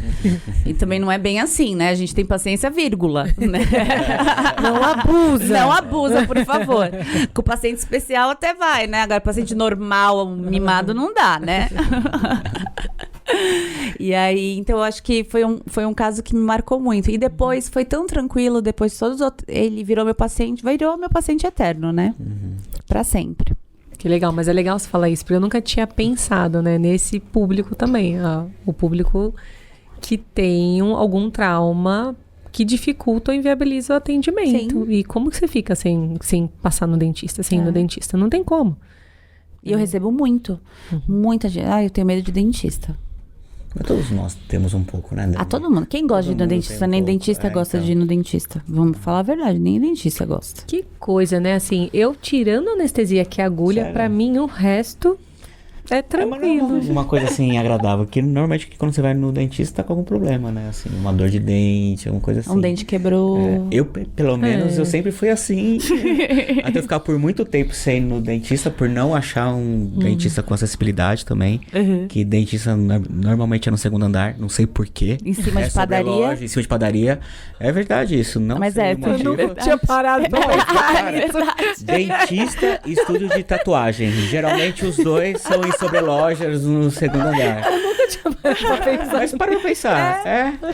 E também não é bem assim, né? A gente tem paciência, vírgula, né? Não abusa, por favor. Com o paciente especial até vai, né? Agora, paciente normal, mimado, não dá, né? E aí, então eu acho que foi um caso que me marcou muito. E depois foi tão tranquilo, depois todos os outros, ele virou meu paciente eterno, né? Pra sempre. Que legal, mas é legal você falar isso, porque eu nunca tinha pensado, né, nesse público também. O público que tem algum trauma que dificulta ou inviabiliza o atendimento. Sim. E como que você fica sem passar no dentista, sem ir no dentista? Não tem como. E eu recebo muita gente. Eu tenho medo de dentista. Mas todos nós temos um pouco, né? Todo mundo. Quem gosta de ir no dentista? Nem dentista gosta de ir no dentista. Vamos falar a verdade, nem dentista gosta. Que coisa, né? Assim, eu tirando a anestesia que é agulha, pra mim o resto é tranquilo. Uma coisa assim agradável, que normalmente quando você vai no dentista tá com algum problema, né? Assim, uma dor de dente, alguma coisa assim. Um dente quebrou. Eu, pelo menos, eu sempre fui assim. Até eu ficar por muito tempo sem ir no dentista, por não achar um dentista com acessibilidade também. Que dentista normalmente é no segundo andar, não sei porquê. Em cima de padaria. Loja, em cima de padaria. É verdade isso, não Mas sei. eu nunca tinha parado pra pensar. Dentista e estúdio de tatuagem. Geralmente os dois são em sobrelojas no segundo andar. Eu nunca tinha parado pra pensar. Mas para pra pensar.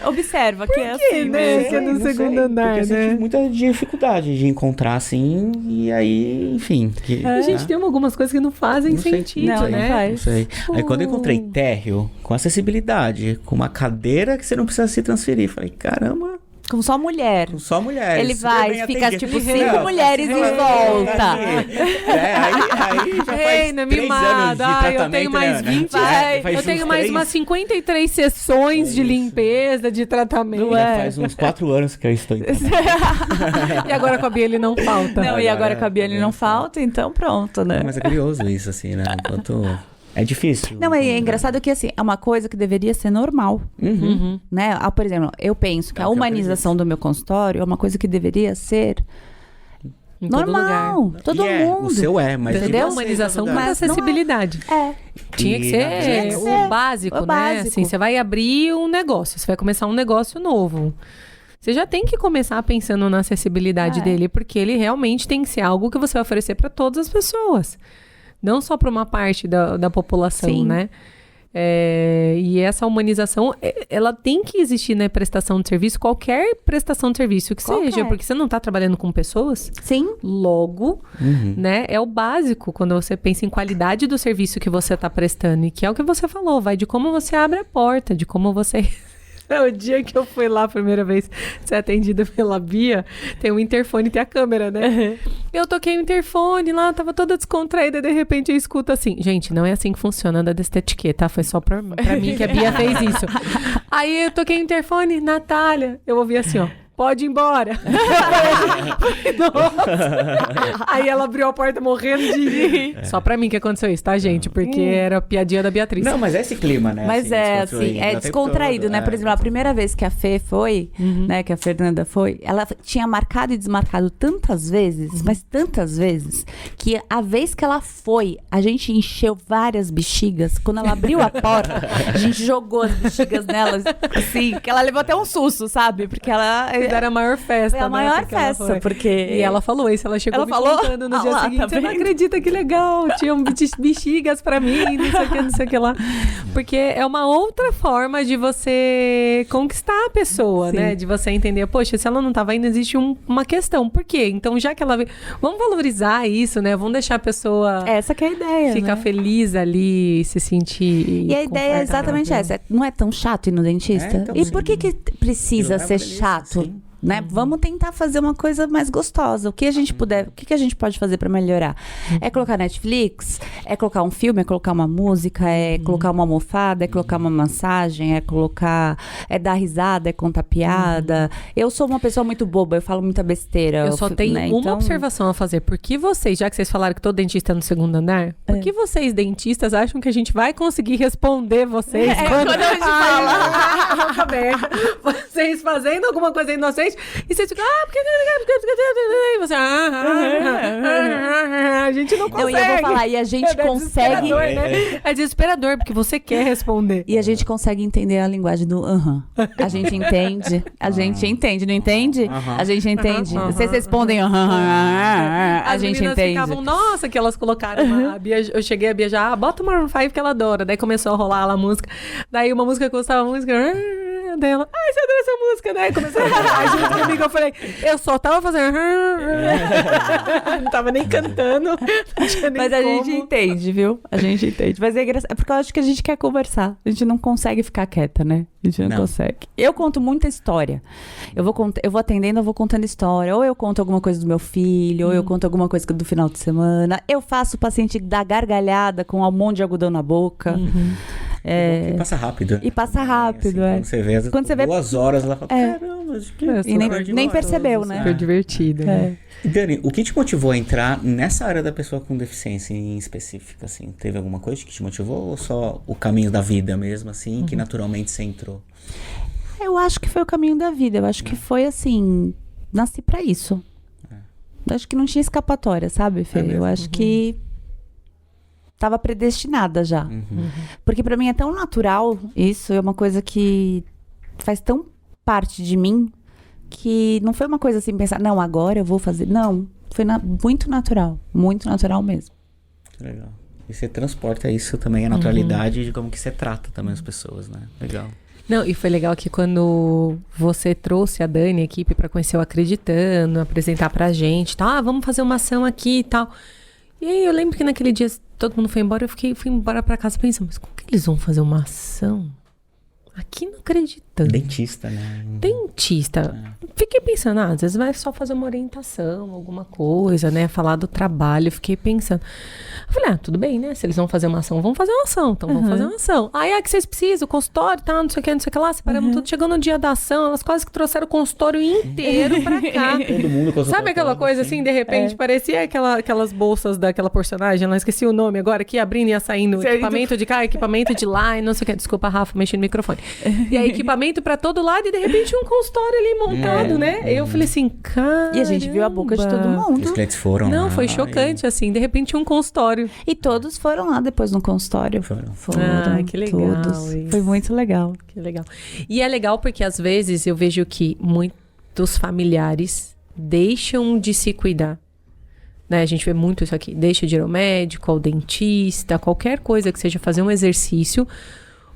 Observa que é assim, né? Que é no segundo andar, porque né? Eu tive muita dificuldade de encontrar assim, e aí, enfim. A gente tem algumas coisas que não fazem sentido, né? Não sei. Aí quando eu encontrei térreo, com acessibilidade, com uma cadeira que você não precisa se transferir, falei, caramba. Com só mulher. Com só mulheres. Ele vai, fica atendido. tipo 5 mulheres em volta. Aí já faz 3 anos de tratamento, eu tenho mais 20. Eu tenho mais umas 53 sessões de limpeza, de tratamento. Já faz uns 4 anos que eu estou em E agora com a Bia ele não falta. Não, e agora com a Bia ele não falta, então pronto, né? Mas é curioso isso, assim, né? Enquanto... É difícil. Não, é engraçado que, assim, é uma coisa que deveria ser normal, né? Por exemplo, eu penso que a humanização do meu consultório é uma coisa que deveria ser normal. Todo mundo. O seu mas... Entendeu? Humanização com acessibilidade. Tinha que ser o básico, né? Assim, você vai abrir um negócio, você vai começar um negócio novo. Você já tem que começar pensando na acessibilidade dele, porque ele realmente tem que ser algo que você vai oferecer para todas as pessoas. Não só para uma parte da população, né? E essa humanização, ela tem que existir na prestação de serviço, qualquer prestação de serviço que seja, porque você não está trabalhando com pessoas. Sim. Logo, né? É o básico quando você pensa em qualidade do serviço que você está prestando. E que é o que você falou, vai de como você abre a porta, de como você... O dia que eu fui lá a primeira vez ser atendida pela Bia, tem um interfone e tem a câmera, né? Eu toquei o interfone lá, tava toda descontraída, de repente eu escuto assim, gente, não é assim que funciona da etiqueta, tá? Foi só pra mim que a Bia fez isso. Aí eu toquei o interfone, Natália, eu ouvi assim, ó. Pode ir embora. Nossa. Aí ela abriu a porta morrendo de rir. Só pra mim que aconteceu isso, tá, gente? Porque era a piadinha da Beatriz. Não, mas é esse clima, né? Mas é descontraído, né? Por exemplo, a primeira vez que a Fê foi, né? Que a Fernanda foi, ela tinha marcado e desmarcado tantas vezes, mas tantas vezes, que a vez que ela foi, a gente encheu várias bexigas. Quando ela abriu a porta, a gente jogou as bexigas nelas, assim, que ela levou até um susto, sabe? Porque ela... Era a maior festa, Foi a maior festa, porque... E ela falou isso, ela chegou me contando no dia seguinte, você não acredita que legal, tinham bexigas pra mim, não sei o que lá. Porque é uma outra forma de você conquistar a pessoa, né? De você entender, poxa, se ela não tava indo, existe uma questão. Por quê? Então, já que ela veio... Vamos valorizar isso, né? Vamos deixar a pessoa... Essa que é a ideia, ficar feliz ali, se sentir... E a ideia é exatamente essa. Não é tão chato ir no dentista? Então, e por que precisa ser chato? Né? Vamos tentar fazer uma coisa mais gostosa. O que a gente puder, o que a gente pode fazer para melhorar? É colocar Netflix? É colocar um filme? É colocar uma música? É colocar uma almofada? É colocar uma massagem? É dar risada? É contar piada? Eu sou uma pessoa muito boba, eu falo muita besteira. Eu só tenho uma observação a fazer. Por que vocês, já que vocês falaram que todo dentista é no segundo andar, por que vocês, dentistas, acham que a gente vai conseguir responder vocês? Quando a gente fala... Vocês fazendo alguma coisa inocente, e vocês ficam, porque você, a gente não consegue. Eu vou falar, e a gente consegue... Né? É desesperador, porque você quer responder. E a gente consegue entender a linguagem do A gente entende, não entende? A gente entende. Vocês respondem a gente entende. Ficavam, nossa, que elas colocaram a Bia, eu cheguei a Bia já, bota uma Maroon 5 que ela adora. Daí começou a rolar lá a música. Daí uma música que eu gostava, a música... dela, você adora essa música, né? Começou a falar junto comigo, eu falei, eu só tava fazendo... não tava nem cantando. Mas a gente entende, viu? A gente entende. Mas é engraçado, porque eu acho que a gente quer conversar. A gente não consegue ficar quieta, né? A gente não consegue. Eu conto muita história. Eu vou atendendo, eu vou contando história. Ou eu conto alguma coisa do meu filho, ou eu conto alguma coisa do final de semana. Eu faço o paciente dar gargalhada com um monte de algodão na boca. E passa rápido. E passa rápido, assim, Quando você vê 2 horas, ela fala, caramba, e nem percebeu, né? Foi divertido. E Dani, o que te motivou a entrar nessa área da pessoa com deficiência em específico, assim? Teve alguma coisa que te motivou ou só o caminho da vida mesmo, assim, que naturalmente você entrou? Eu acho que foi o caminho da vida. Eu acho que foi assim, nasci pra isso. Eu acho que não tinha escapatória, sabe, Fê? Eu acho que tava predestinada já. Porque pra mim é tão natural isso, é uma coisa que faz tão parte de mim, que não foi uma coisa assim, pensar, não, agora eu vou fazer. Não, foi muito natural mesmo. Que legal. E você transporta isso também, a naturalidade de como que você trata também as pessoas, né? Legal. Não, e foi legal que quando você trouxe a Dani, a equipe, pra conhecer o Acreditando, apresentar pra gente, tá? Vamos fazer uma ação aqui e tal. E aí eu lembro que naquele dia todo mundo foi embora, fui embora pra casa pensando, mas como que eles vão fazer uma ação? Aqui não Acreditando. Dentista, né? Dentista. Fiquei pensando, às vezes vai só fazer uma orientação, alguma coisa, né? Falar do trabalho. Fiquei pensando. Eu falei, tudo bem, né? Se eles vão fazer uma ação, vamos fazer uma ação. Então vamos fazer uma ação. Aí, que vocês precisam, o consultório, tá, não sei o que lá. Separamos tudo. Chegou no dia da ação, elas quase que trouxeram o consultório inteiro pra cá. Todo mundo Sabe aquela coisa assim, de repente, parecia aquelas bolsas daquela personagem, não esqueci o nome agora, que ia abrindo e ia saindo, equipamento de cá, equipamento de lá, e não sei o que. Desculpa, Rafa, mexi no microfone. E aí, equipamento pra todo lado, e de repente um consultório ali montado, né? Eu falei assim, cara. E a gente viu a boca de todo mundo. Os clientes foram Não, lá, foi chocante, assim, de repente um consultório. E todos foram lá depois no consultório. Foram. Que legal. Todos. Foi muito legal. Que legal. E é legal porque às vezes eu vejo que muitos familiares deixam de se cuidar. Né? A gente vê muito isso aqui. Deixa de ir ao médico, ao dentista, qualquer coisa que seja fazer um exercício,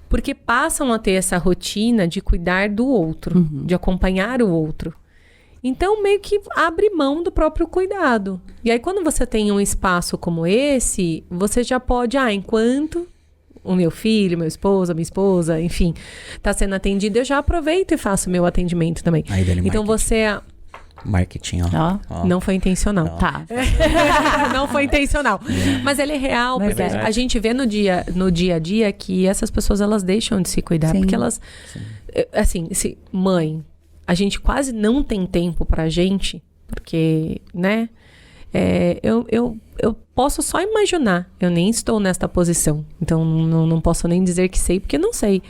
porque passam a ter essa rotina de cuidar do outro, de acompanhar o outro. Então, meio que abre mão do próprio cuidado. E aí, quando você tem um espaço como esse, você já pode, enquanto o meu filho, meu esposo, minha esposa, enfim, está sendo atendido, eu já aproveito e faço o meu atendimento também. Aí, Dani, então, você... Marketing, ó. Não foi intencional. Tá. Não foi intencional. Mas ele é real, porque a gente vê no dia a dia que essas pessoas, elas deixam de se cuidar. Sim. Porque elas... Sim. Assim, mãe, a gente quase não tem tempo pra gente, porque, né? Eu posso só imaginar. Eu nem estou nesta posição. Então, não posso nem dizer que sei, porque não sei.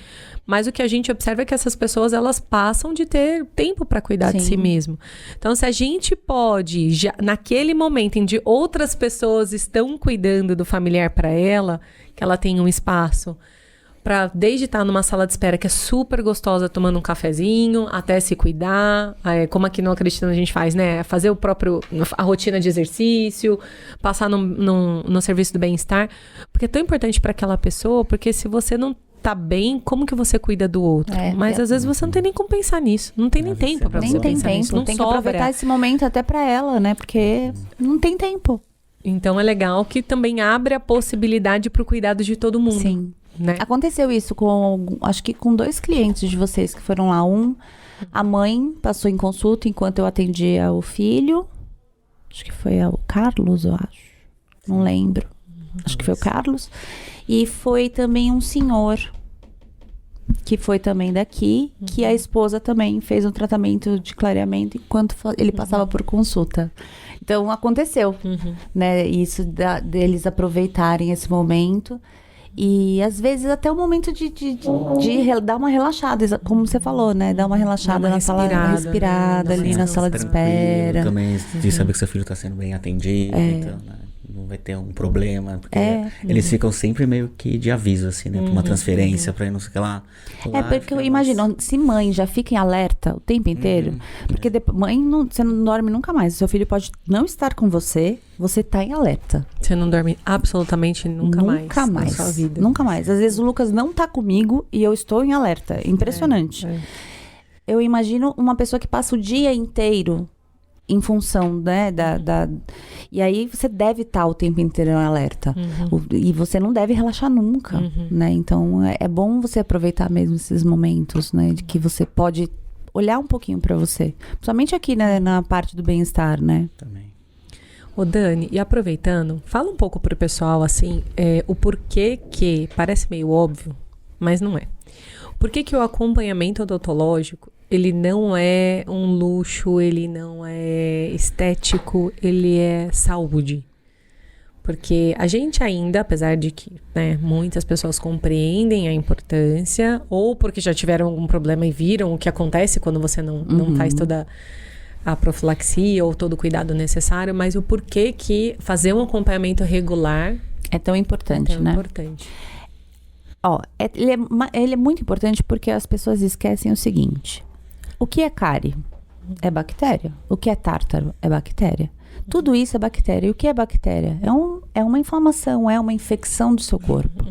Mas o que a gente observa é que essas pessoas, elas passam de ter tempo para cuidar de si mesmo. Então, se a gente pode, já, naquele momento em que outras pessoas estão cuidando do familiar para ela, que ela tem um espaço para, desde estar numa sala de espera que é super gostosa, tomando um cafezinho, até se cuidar, como aqui no Acreditando a gente faz, né? Fazer a rotina de exercício, passar no serviço do bem-estar. Porque é tão importante para aquela pessoa, porque se você não tá bem, como que você cuida do outro? Mas às vezes você não tem nem como pensar nisso. Não tem nem tempo pra você pensar nisso. Não tem que aproveitar esse momento até pra ela, né? Porque não tem tempo. Então é legal que também abre a possibilidade pro cuidado de todo mundo. Sim. Né? Aconteceu isso acho que com 2 clientes de vocês que foram lá. A mãe passou em consulta enquanto eu atendia o filho. Acho que foi o Carlos, eu acho. Não lembro. Acho que foi o Carlos. E foi também um senhor, que foi também daqui, que a esposa também fez um tratamento de clareamento enquanto ele passava por consulta. Então, aconteceu, né? Isso deles aproveitarem esse momento. E, às vezes, até o momento de dar uma relaxada, como você falou, né? Dar uma relaxada na sala, respirada, ali na sala de espera. Também de saber que seu filho está sendo bem atendido, então, né? Não vai ter um problema, porque eles ficam sempre meio que de aviso, assim, né? Pra uma transferência, pra ir não sei o que lá. Porque eu imagino, se mãe já fica em alerta o tempo inteiro, porque mãe, você não dorme nunca mais. O seu filho pode não estar com você tá em alerta. Você não dorme absolutamente nunca mais na sua vida. Nunca mais. Às vezes o Lucas não tá comigo e eu estou em alerta. Impressionante. Eu imagino uma pessoa que passa o dia inteiro em função, né, e aí você deve estar o tempo inteiro em alerta. E você não deve relaxar nunca, né? Então, é bom você aproveitar mesmo esses momentos, né? De que você pode olhar um pouquinho pra você. Principalmente aqui, né, na parte do bem-estar, né? Também. Ô Dani, e aproveitando, fala um pouco pro pessoal, assim, o porquê que, parece meio óbvio, mas não é. Por que o acompanhamento odontológico, ele não é um luxo, ele não é estético, ele é saúde? Porque a gente ainda, apesar de que, né, muitas pessoas compreendem a importância, ou porque já tiveram algum problema e viram o que acontece quando você não faz toda a profilaxia ou todo o cuidado necessário, mas o porquê que fazer um acompanhamento regular é tão importante, né? Importante. Ó, ele é muito importante porque as pessoas esquecem o seguinte: o que é cárie? É bactéria. O que é tártaro? É bactéria. Tudo isso é bactéria. E o que é bactéria? É uma inflamação, é uma infecção do seu corpo.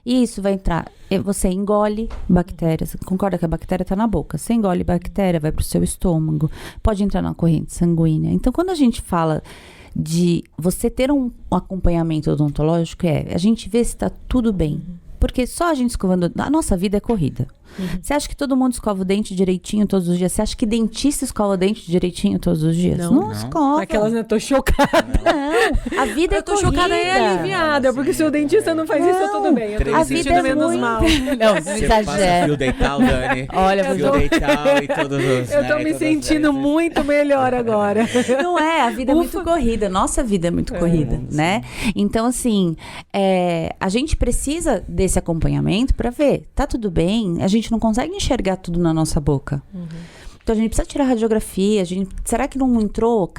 E isso vai entrar... Você engole bactérias. Você concorda que a bactéria está na boca? Você engole bactéria, vai para o seu estômago. Pode entrar na corrente sanguínea. Então, quando a gente fala de você ter um acompanhamento odontológico, a gente vê se está tudo bem. Porque só a gente escovando... A nossa vida é corrida. Você acha que todo mundo escova o dente direitinho todos os dias? Você acha que dentista escova o dente direitinho todos os dias? Não escova. Aquelas, né? Tô chocada. Não, a vida é corrida. Eu tô chocada e aliviada, porque se o dentista não faz isso, tudo bem. Eu tô me sentindo menos mal. Não, você passa fio dental, Dani. Olha, fio dental e todos os... Eu tô me sentindo muito melhor agora. Não é, a vida é muito corrida. Nossa vida é muito corrida, né? Então, assim, a gente precisa desse acompanhamento pra ver. Tá tudo bem? A gente não consegue enxergar tudo na nossa boca. Então a gente precisa tirar radiografia. Será que não entrou?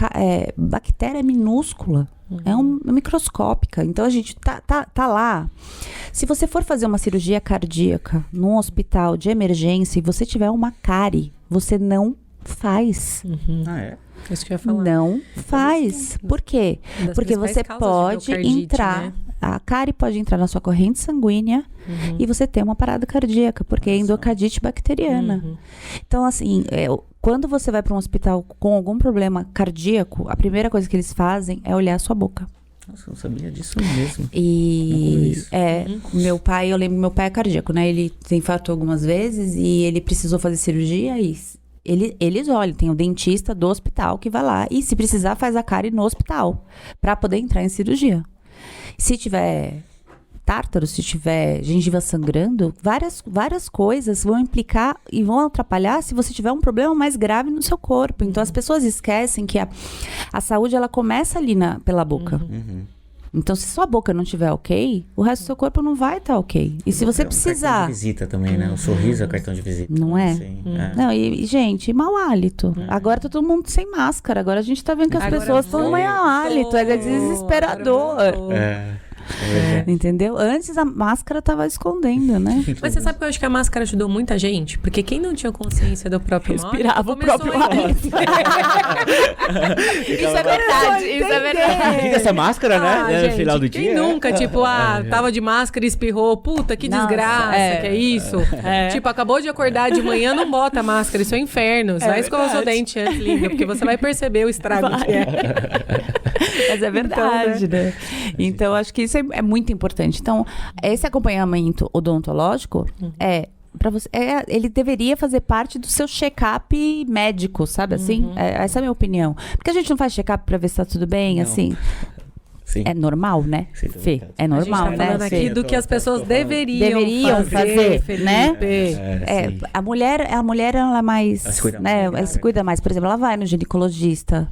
Bactéria minúscula. É microscópica. Então a gente tá lá. Se você for fazer uma cirurgia cardíaca num hospital de emergência e você tiver uma cárie, você não faz. Isso que eu ia falar. Não faz. Por quê? Porque você pode entrar... Né? A cárie pode entrar na sua corrente sanguínea e você ter uma parada cardíaca, porque é endocardite bacteriana. Então, assim, quando você vai para um hospital com algum problema cardíaco, a primeira coisa que eles fazem é olhar a sua boca. Nossa, eu não sabia disso mesmo. E meu pai, eu lembro, meu pai é cardíaco, né? Ele se infartou algumas vezes e ele precisou fazer cirurgia e... Eles olham, tem o dentista do hospital que vai lá e, se precisar, faz a cárie no hospital para poder entrar em cirurgia. Se tiver tártaro, se tiver gengiva sangrando, várias coisas vão implicar e vão atrapalhar se você tiver um problema mais grave no seu corpo. Então, as pessoas esquecem que a saúde, ela começa ali pela boca. Então, se sua boca não estiver ok, o resto do seu corpo não vai estar ok. E se você precisar... cartão de visita também, né? O sorriso é cartão de visita. Não é? Assim, Não, e, gente, mau hálito. Agora tá todo mundo sem máscara. Agora a gente tá vendo que as pessoas estão mau hálito. É desesperador. Entendeu? Antes a máscara tava escondendo, né? Mas você sabe que eu acho que a máscara ajudou muita gente? Porque quem não tinha consciência do próprio mal, respirava o próprio hálito. Isso é verdade, isso é verdade. Fica essa máscara, né? Gente, no final do dia. Quem nunca, tava de máscara e espirrou. Puta, que desgraça, que é isso. Tipo, acabou de acordar de manhã, não bota máscara. Isso é um inferno. Você vai escovar o seu dente antes, linda, porque você vai perceber o estrago que é. Mas é verdade, então, né? Então, acho que isso é muito importante. Então, esse acompanhamento odontológico para você, ele deveria fazer parte do seu check-up médico, sabe assim? Essa é a minha opinião. Porque a gente não faz check-up para ver se tá tudo bem, assim. Sim. É normal, né? Sim, Fê, é normal, a gente tá falando aqui do que as pessoas deveriam fazer, Felipe, né? A mulher ela é mais, ela se cuida mais. Por exemplo, ela vai no ginecologista,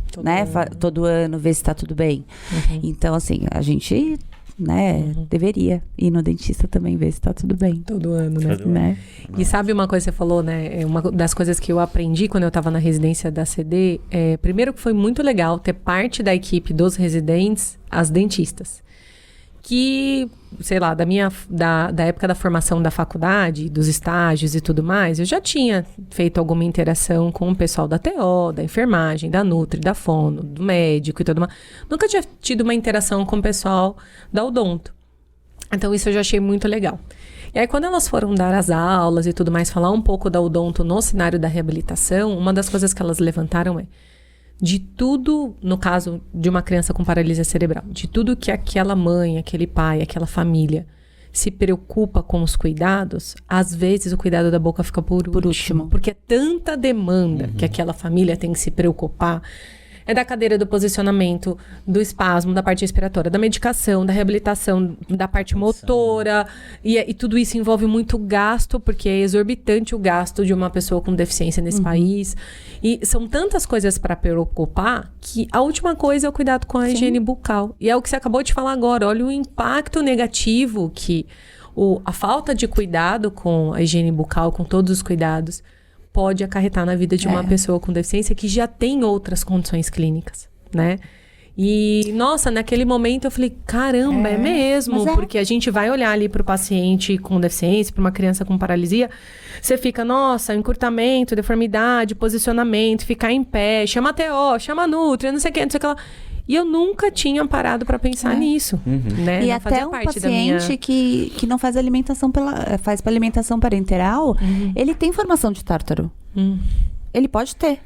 todo ano, ver se tá tudo bem. Então, assim, a gente, deveria ir no dentista também ver se tá tudo bem. Todo ano, né? E sabe uma coisa que você falou, né? Uma das coisas que eu aprendi quando eu tava na residência da CD, primeiro que foi muito legal ter parte da equipe dos residentes, as dentistas. Que, sei lá, da época da formação da faculdade, dos estágios e tudo mais, eu já tinha feito alguma interação com o pessoal da TO, da enfermagem, da Nutri, da Fono, do médico e tudo mais. Nunca tinha tido uma interação com o pessoal da Odonto. Então, isso eu já achei muito legal. E aí, quando elas foram dar as aulas e tudo mais, falar um pouco da Odonto no cenário da reabilitação, uma das coisas que elas levantaram de tudo, no caso de uma criança com paralisia cerebral, de tudo que aquela mãe, aquele pai, aquela família se preocupa com os cuidados, às vezes o cuidado da boca fica por último. Porque é tanta demanda que aquela família tem que se preocupar. É da cadeira, do posicionamento, do espasmo, da parte respiratória, da medicação, da reabilitação, da parte motora. E tudo isso envolve muito gasto, porque é exorbitante o gasto de uma pessoa com deficiência nesse país. E são tantas coisas para preocupar que a última coisa é o cuidado com a higiene bucal. E é o que você acabou de falar agora. Olha o impacto negativo que a falta de cuidado com a higiene bucal, com todos os cuidados, pode acarretar na vida de uma pessoa com deficiência que já tem outras condições clínicas, né? E, nossa, naquele momento eu falei, caramba, é mesmo, porque a gente vai olhar ali para o paciente com deficiência, para uma criança com paralisia, você fica, nossa, encurtamento, deformidade, posicionamento, ficar em pé, chama a TO, chama a Nutri, não sei o que, não sei o que lá. E eu nunca tinha parado para pensar nisso, né? E não até um paciente que não faz alimentação faz para alimentação parenteral, ele tem formação de tártaro. Ele pode ter.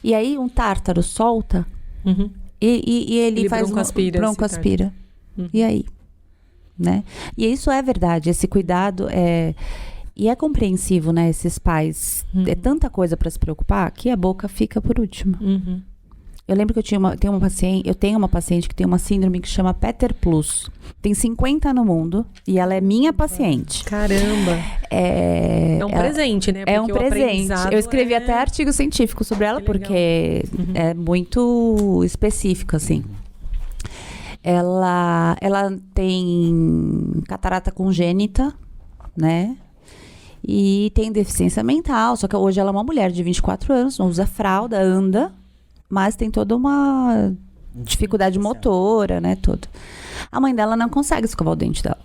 E aí um tártaro solta e ele faz broncoaspira. E aí? Né? E isso é verdade, esse cuidado e é compreensivo, né? Esses pais, é tanta coisa para se preocupar que a boca fica por último. Eu lembro que eu tenho uma paciente que tem uma síndrome que chama Peter Plus. Tem 50 no mundo e ela é minha paciente. Caramba! É um presente, né? É um presente. Eu escrevi até artigo científico sobre ela, porque é muito específico, assim. Ela tem catarata congênita, né? E tem deficiência mental, só que hoje ela é uma mulher de 24 anos, não usa fralda, anda, mas tem toda uma dificuldade motora, né, tudo. A mãe dela não consegue escovar o dente dela.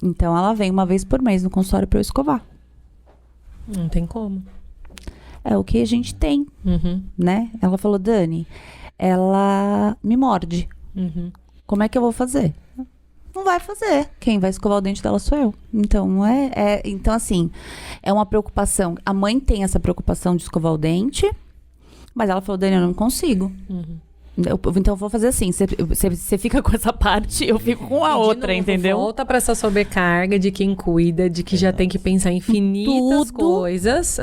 Então, ela vem uma vez por mês no consultório para eu escovar. Não tem como. É o que a gente tem, né? Ela falou, Dani, ela me morde. Como é que eu vou fazer? Não vai fazer. Quem vai escovar o dente dela sou eu. Então, então, assim, é uma preocupação. A mãe tem essa preocupação de escovar o dente, mas ela falou, Dani, eu não consigo. Então eu vou fazer assim, você fica com essa parte, eu fico com a outra, entendeu? Volta pra essa sobrecarga de quem cuida, de que já tem que pensar em infinitas coisas.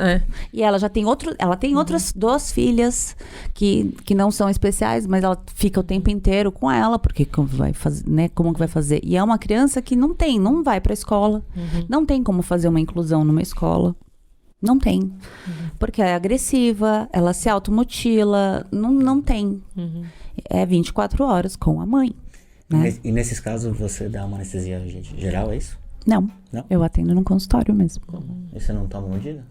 E ela já tem outras 2 filhas que não são especiais, mas ela fica o tempo inteiro com ela, porque como vai fazer, né? Como que vai fazer? E é uma criança que não vai pra escola, não tem como fazer uma inclusão numa escola. Não tem. Porque é agressiva, ela se automutila, não tem. É 24 horas com a mãe. Né? E nesses casos você dá uma anestesia geral, é isso? Não. Eu atendo no consultório mesmo. E você não toma medida?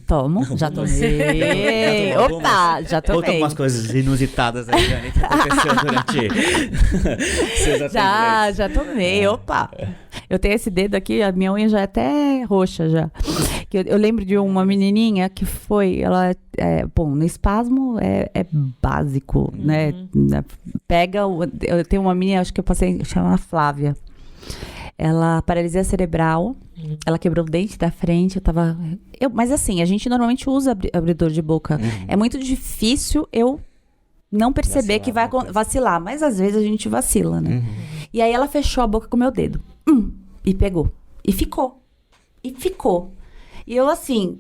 Tomo, já tomei. Opa, já tomei. Conta umas coisas inusitadas aí, Dani, que aconteceu durante... Já tomei, opa. Eu tenho esse dedo aqui, a minha unha já é até roxa já. Eu lembro de uma menininha que ela, bom, no espasmo é básico, né? Eu tenho uma menina, acho que eu passei, chama Flávia. Ela, paralisia cerebral, ela quebrou o dente da frente, mas assim, a gente normalmente usa abridor de boca. É muito difícil eu não perceber que vai vacilar, mas às vezes a gente vacila, né? E aí ela fechou a boca com o meu dedo. E pegou. E ficou. E eu assim,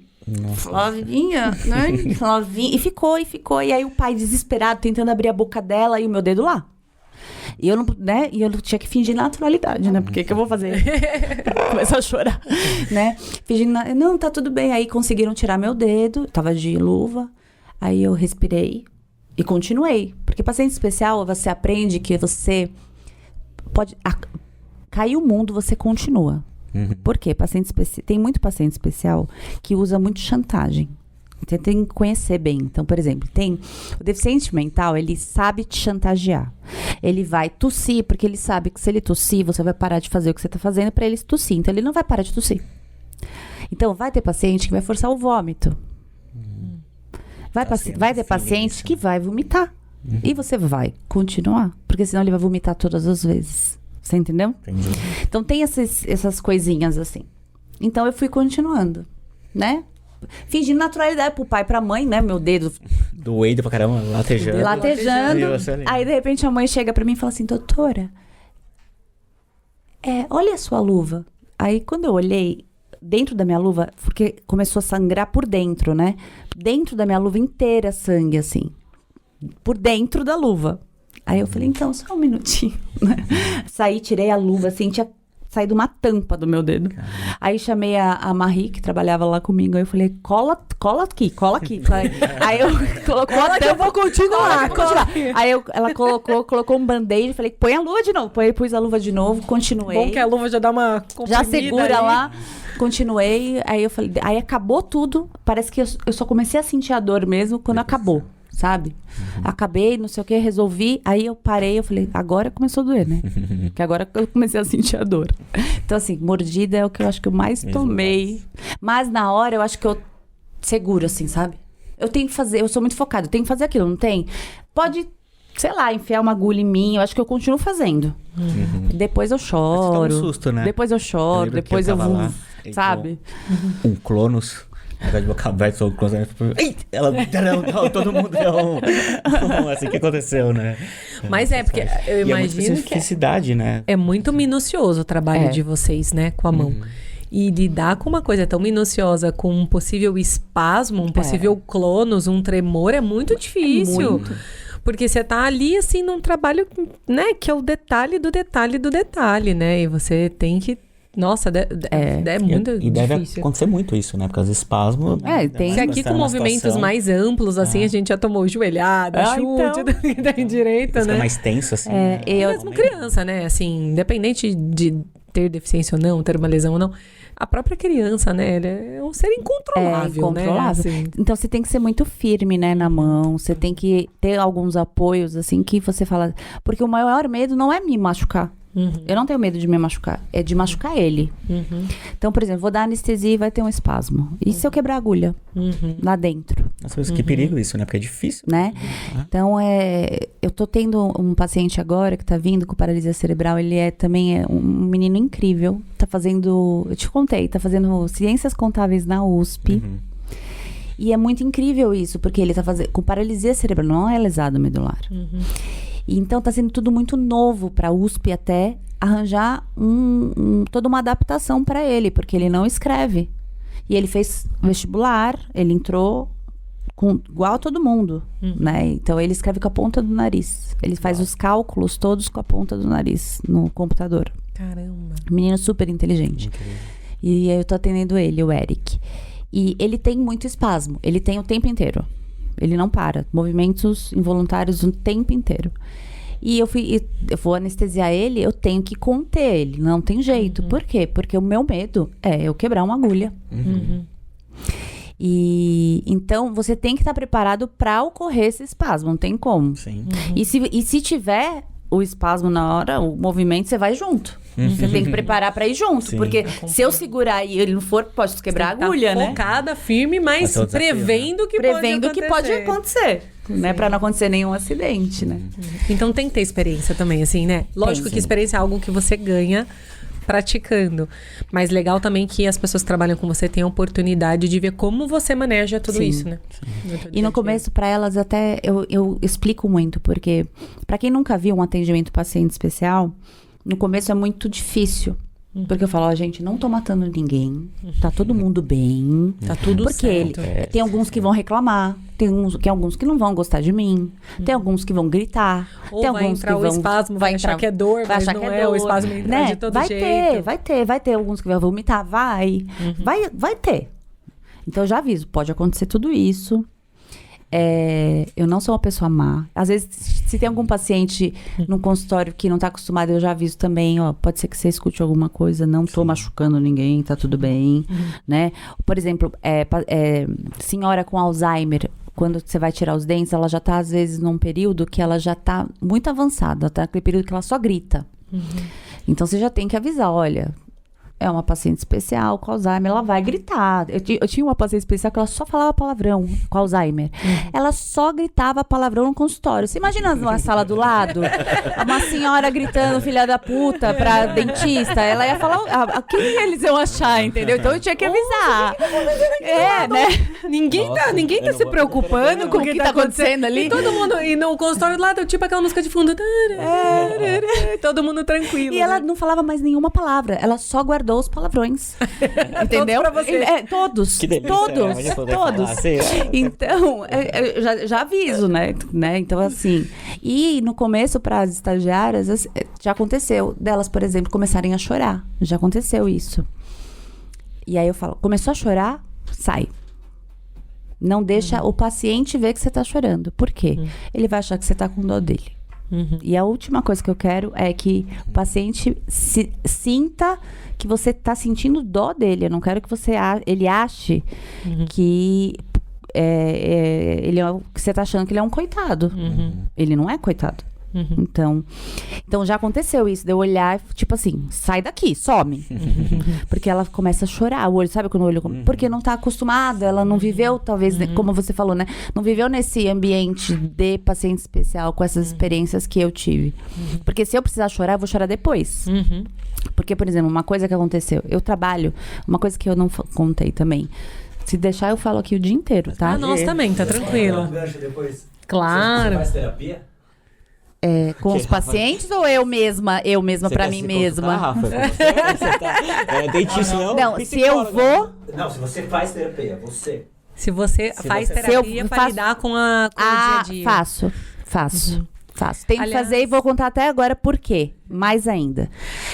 Flavinha, né? Flavinha. E ficou. E aí o pai desesperado, tentando abrir a boca dela e o meu dedo lá. E eu não, né? E eu tinha que fingir naturalidade, né? Porque que eu vou fazer? Começar a chorar, né? Fingindo, não, tá tudo bem. Aí conseguiram tirar meu dedo, tava de luva. Aí eu respirei e continuei. Porque paciente especial, você aprende que você pode... Cair o mundo, você continua. Por quê? Tem muito paciente especial que usa muito chantagem. Você tem que conhecer bem. Então, por exemplo, o deficiente mental, ele sabe te chantagear. Ele vai tossir, porque ele sabe que se ele tossir, você vai parar de fazer o que você está fazendo para ele tossir. Então, ele não vai parar de tossir. Então, vai ter paciente que vai forçar o vômito. Vai ter paciente que vai vomitar. E você vai continuar. Porque senão ele vai vomitar todas as vezes. Você entendeu? Entendi. Então, tem essas coisinhas assim. Então, eu fui continuando, né? Fingindo naturalidade pro pai e pra mãe, né? Meu dedo... Doendo pra caramba, latejando. Aí, de repente, a mãe chega pra mim e fala assim, doutora, olha a sua luva. Aí, quando eu olhei, dentro da minha luva, porque começou a sangrar por dentro, né? Dentro da minha luva inteira, sangue, assim. por dentro da luva. Aí eu falei, então, só um minutinho. Saí, tirei a luva, assim, tinha saído uma tampa do meu dedo. Caramba. Aí chamei a Marie, que trabalhava lá comigo, aí eu falei, cola aqui. Aí eu colocou a tampa. Eu vou continuar. Aí ela colocou um band-aid, falei, põe a luva de novo. Pus a luva de novo, continuei. Bom que a luva já dá uma comprimida. Já segura aí. Lá. Continuei, aí eu falei, aí acabou tudo. Parece que eu só comecei a sentir a dor mesmo quando acabou. Sabe? Acabei, não sei o que, resolvi. Aí eu parei, eu falei, agora começou a doer, né? Porque agora eu comecei a sentir a dor. Então, assim, mordida é o que eu acho que eu mais tomei. Mas na hora eu acho que eu seguro, assim, sabe? Eu tenho que fazer, eu sou muito focada, eu tenho que fazer aquilo, não tem? Pode, sei lá, enfiar uma agulha em mim, eu acho que eu continuo fazendo. Depois eu choro. Mas você toma um susto, né? Depois eu choro, depois eu vou, sabe? Um Cronos. Na verdade, boca aberta, sou o Cronos. Ela todo mundo assim que aconteceu, né? Mas porque eu imagino que felicidade, né? É muito minucioso o trabalho de vocês, né? Com a mão. E lidar com uma coisa tão minuciosa, com um possível espasmo, um possível clonus, um tremor, é muito difícil. Muito. Porque você tá ali, assim, num trabalho, né? Que é o detalhe do detalhe do detalhe, né? E você tem que... Nossa, é muito difícil. E deve acontecer muito isso, né? Porque os espasmos... tem. Se aqui com movimentos mais amplos, assim, a gente já tomou joelhada, chute, da direita, né? É mais tenso, assim. Mesmo criança, né? Assim, independente de ter deficiência ou não, ter uma lesão ou não, a própria criança, né? Ele é um ser incontrolável, né? Assim. Então, você tem que ser muito firme, né? Na mão. Você tem que ter alguns apoios, assim, que você fala... Porque o maior medo não é me machucar. Eu não tenho medo de me machucar, é de machucar ele. Então, por exemplo, vou dar anestesia e vai ter um espasmo. E se eu quebrar a agulha lá dentro? Nossa, que perigo isso, né? Porque é difícil. Né? Então, eu tô tendo um paciente agora que tá vindo com paralisia cerebral. Ele também é um menino incrível. Tá fazendo, eu te contei, tá fazendo ciências contábeis na USP. E é muito incrível isso, porque ele tá fazendo com paralisia cerebral, não é lesado medular. Então, tá sendo tudo muito novo para a USP até arranjar toda uma adaptação para ele, porque ele não escreve. E ele fez vestibular, ele entrou igual a todo mundo, né? Então, ele escreve com a ponta do nariz. Ele faz os cálculos todos com a ponta do nariz no computador. Caramba! Menino super inteligente. Incrível. E aí eu tô atendendo ele, o Eric. E ele tem muito espasmo, ele tem o tempo inteiro. Ele não para. Movimentos involuntários o tempo inteiro. E eu vou anestesiar ele, eu tenho que conter ele. Não tem jeito. Por quê? Porque o meu medo é eu quebrar uma agulha. E então você tem que estar preparado para ocorrer esse espasmo. Não tem como. Sim. E se tiver o espasmo na hora, o movimento, você vai junto. Você tem que preparar pra ir junto. Sim. Porque se eu segurar e ele não for, pode quebrar a agulha, né? Focada, firme, mas prevendo que pode acontecer. Né? Pra não acontecer nenhum acidente, né? Então tem que ter experiência também, assim, né? Lógico que experiência é algo que você ganha praticando. Mas legal também que as pessoas que trabalham com você tenham a oportunidade de ver como você maneja tudo isso, né? E no começo, para elas, até eu explico muito, porque para quem nunca viu um atendimento paciente especial, no começo é muito difícil. Porque eu falo, gente, não tô matando ninguém. Tá todo mundo bem. Tá tudo certo. Porque tem alguns que vão reclamar. Tem alguns que não vão gostar de mim. Tem alguns que vão gritar. Ou tem vai alguns entrar que o espasmo, vai achar que é dor, mas não é. O espasmo entra de todo jeito. Vai ter alguns que vão vomitar. Vai ter. Então eu já aviso, pode acontecer tudo isso. Eu não sou uma pessoa má. Às vezes, se tem algum paciente no consultório que não tá acostumado, eu já aviso também, pode ser que você escute alguma coisa, não tô machucando ninguém, tá tudo bem, né? Por exemplo, senhora com Alzheimer, quando você vai tirar os dentes, ela já tá, às vezes, num período que ela já tá muito avançada, tá naquele período que ela só grita. Então, você já tem que avisar, olha... É uma paciente especial com Alzheimer, ela vai gritar. Eu tinha uma paciente especial que ela só falava palavrão com Alzheimer. Ela só gritava palavrão no consultório. Você imagina na sala do lado? Uma senhora gritando, filha da puta, pra dentista. Ela ia falar, quem eles iam achar, entendeu? Então eu tinha que avisar. Né? Ninguém tá se preocupando com o que tá acontecendo ali. E todo mundo, e no consultório do lado, tipo aquela música de fundo. Todo mundo tranquilo. E ela não falava mais nenhuma palavra. Ela só guardou dou os palavrões. Entendeu? Todos pra você. Todos. Que delícia, Todos. Então, eu já aviso, né? Então, assim... E no começo, para as estagiárias, já aconteceu delas, por exemplo, começarem a chorar. Já aconteceu isso. E aí eu falo, começou a chorar? Sai. Não deixa o paciente ver que você tá chorando. Por quê? Ele vai achar que você tá com dó dele. E a última coisa que eu quero é que o paciente sinta que você tá sentindo dó dele. Eu não quero que ele ache que que você tá achando que ele é um coitado. Ele não é coitado. Então já aconteceu isso, de eu olhar, tipo assim, sai daqui, some. Porque ela começa a chorar, o olho, sabe quando o olho... Porque não tá acostumada, ela não viveu, talvez, como você falou, né? Não viveu nesse ambiente de paciente especial, com essas experiências que eu tive. Porque se eu precisar chorar, eu vou chorar depois. Porque, por exemplo, uma coisa que aconteceu, eu trabalho, uma coisa que eu não contei também. Se deixar, eu falo aqui o dia inteiro, tá? Nós também, tá tranquilo. Claro. Você faz terapia? Com os pacientes ou eu mesma pra mim mesma? Rafa, você tá dentista, não? Não, se eu vou... Não, se você faz terapia, você... Se você faz terapia pra lidar com o dia a dia. Faço. Tenho que fazer e vou contar até agora por quê. Mais ainda.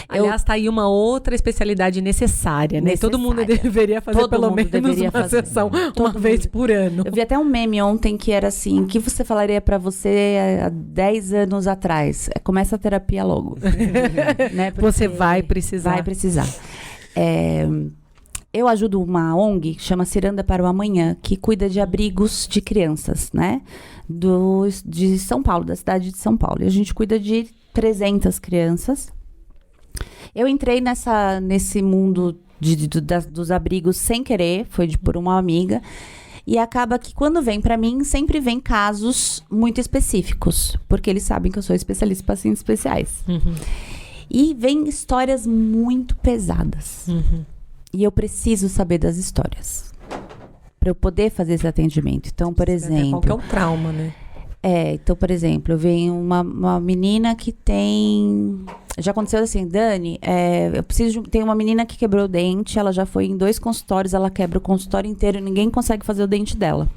Aliás, tá aí uma outra especialidade necessária, né? Todo mundo deveria fazer pelo menos uma sessão uma vez por ano. Eu vi até um meme ontem que era assim, o que você falaria pra você há 10 anos atrás? Começa a terapia logo. Né? Você vai precisar. Vai precisar. Eu ajudo uma ONG que chama Ciranda para o Amanhã, que cuida de abrigos de crianças, né? De São Paulo, da cidade de São Paulo. E a gente cuida de 300 crianças. Eu entrei nesse mundo dos abrigos sem querer, foi por uma amiga. E acaba que quando vem para mim, sempre vem casos muito específicos. Porque eles sabem que eu sou especialista em pacientes especiais. E vem histórias muito pesadas. E eu preciso saber das histórias para eu poder fazer esse atendimento. Então, por exemplo... Qual que é o trauma, né? Então, por exemplo, eu venho uma menina que tem... Já aconteceu assim, Dani, tem uma menina que quebrou o dente, ela já foi em 2 consultórios, ela quebra o consultório inteiro e ninguém consegue fazer o dente dela.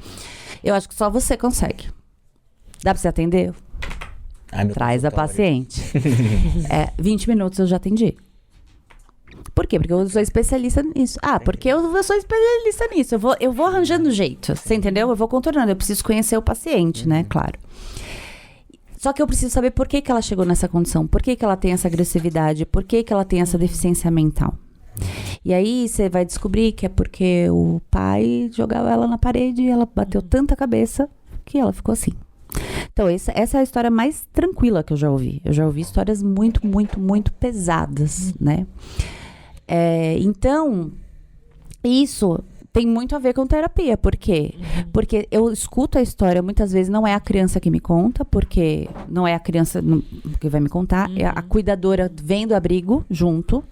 Eu acho que só você consegue. Dá para você atender? Traz a paciente. 20 minutos eu já atendi. Por quê? Porque eu sou especialista nisso. Porque eu sou especialista nisso. Eu vou arranjando jeito, você entendeu? Eu vou contornando. Eu preciso conhecer o paciente, né? Claro. Só que eu preciso saber por que ela chegou nessa condição. Por que ela tem essa agressividade. Por que ela tem essa deficiência mental. E aí você vai descobrir que é porque o pai jogava ela na parede e ela bateu tanta cabeça que ela ficou assim. Então, essa é a história mais tranquila que eu já ouvi. Eu já ouvi histórias muito, muito, muito pesadas, né? Então, isso tem muito a ver com terapia. Por quê? Porque eu escuto a história, muitas vezes não é a criança que me conta, porque não é a criança que vai me contar, é a cuidadora vem do abrigo junto.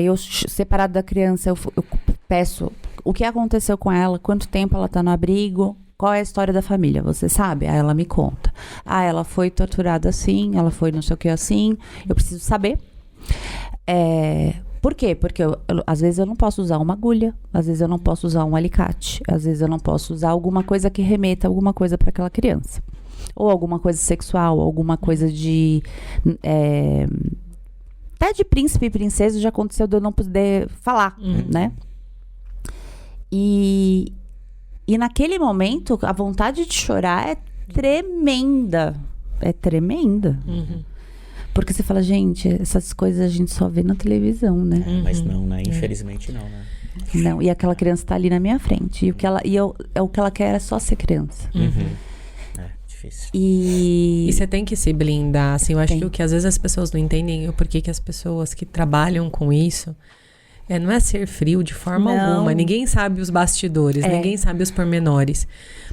Eu separado da criança, eu peço o que aconteceu com ela, quanto tempo ela tá no abrigo, qual é a história da família, você sabe? Aí ela me conta. Ela foi torturada assim, ela foi não sei o que assim, eu preciso saber. Por quê? Porque às vezes eu não posso usar uma agulha, às vezes eu não posso usar um alicate, às vezes eu não posso usar alguma coisa que remeta alguma coisa para aquela criança. Ou alguma coisa sexual, alguma coisa de... até de príncipe e princesa já aconteceu de eu não poder falar, né? E naquele momento, a vontade de chorar é tremenda. É tremenda. Porque você fala, gente, essas coisas a gente só vê na televisão, né? Mas não, né? Infelizmente não, né? Não, e aquela criança tá ali na minha frente. E o que ela quer é só ser criança. Difícil. E você tem que se blindar, assim. Eu acho que o que às vezes as pessoas não entendem, o porquê que as pessoas que trabalham com isso... não é ser frio de forma alguma. Ninguém sabe os bastidores, ninguém sabe os pormenores.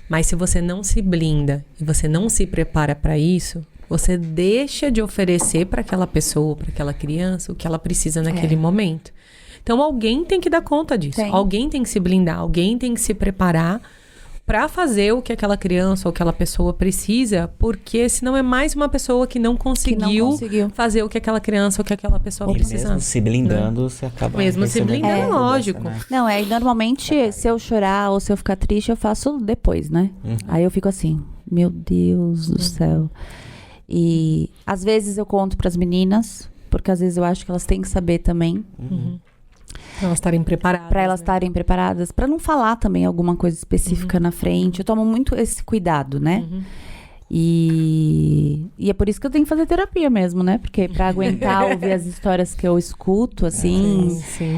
Mas se você não se blinda e você não se prepara para isso, você deixa de oferecer para aquela pessoa, para aquela criança, o que ela precisa naquele momento. Então, alguém tem que dar conta disso. Alguém tem que se blindar, alguém tem que se preparar pra fazer o que aquela criança ou aquela pessoa precisa, porque senão é mais uma pessoa que não conseguiu fazer o que aquela criança ou que aquela pessoa precisa. Mesmo se blindando, você acaba... Mesmo se blindando, lógico. Né? Não, normalmente, se eu chorar ou se eu ficar triste, eu faço depois, né? Aí eu fico assim, meu Deus do céu. E às vezes eu conto pras meninas, porque às vezes eu acho que elas têm que saber também. Pra elas estarem preparadas. Pra elas estarem preparadas. Pra não falar também alguma coisa específica na frente. Eu tomo muito esse cuidado, né? E é por isso que eu tenho que fazer terapia mesmo, né? Porque pra aguentar ouvir as histórias que eu escuto, assim... Sim.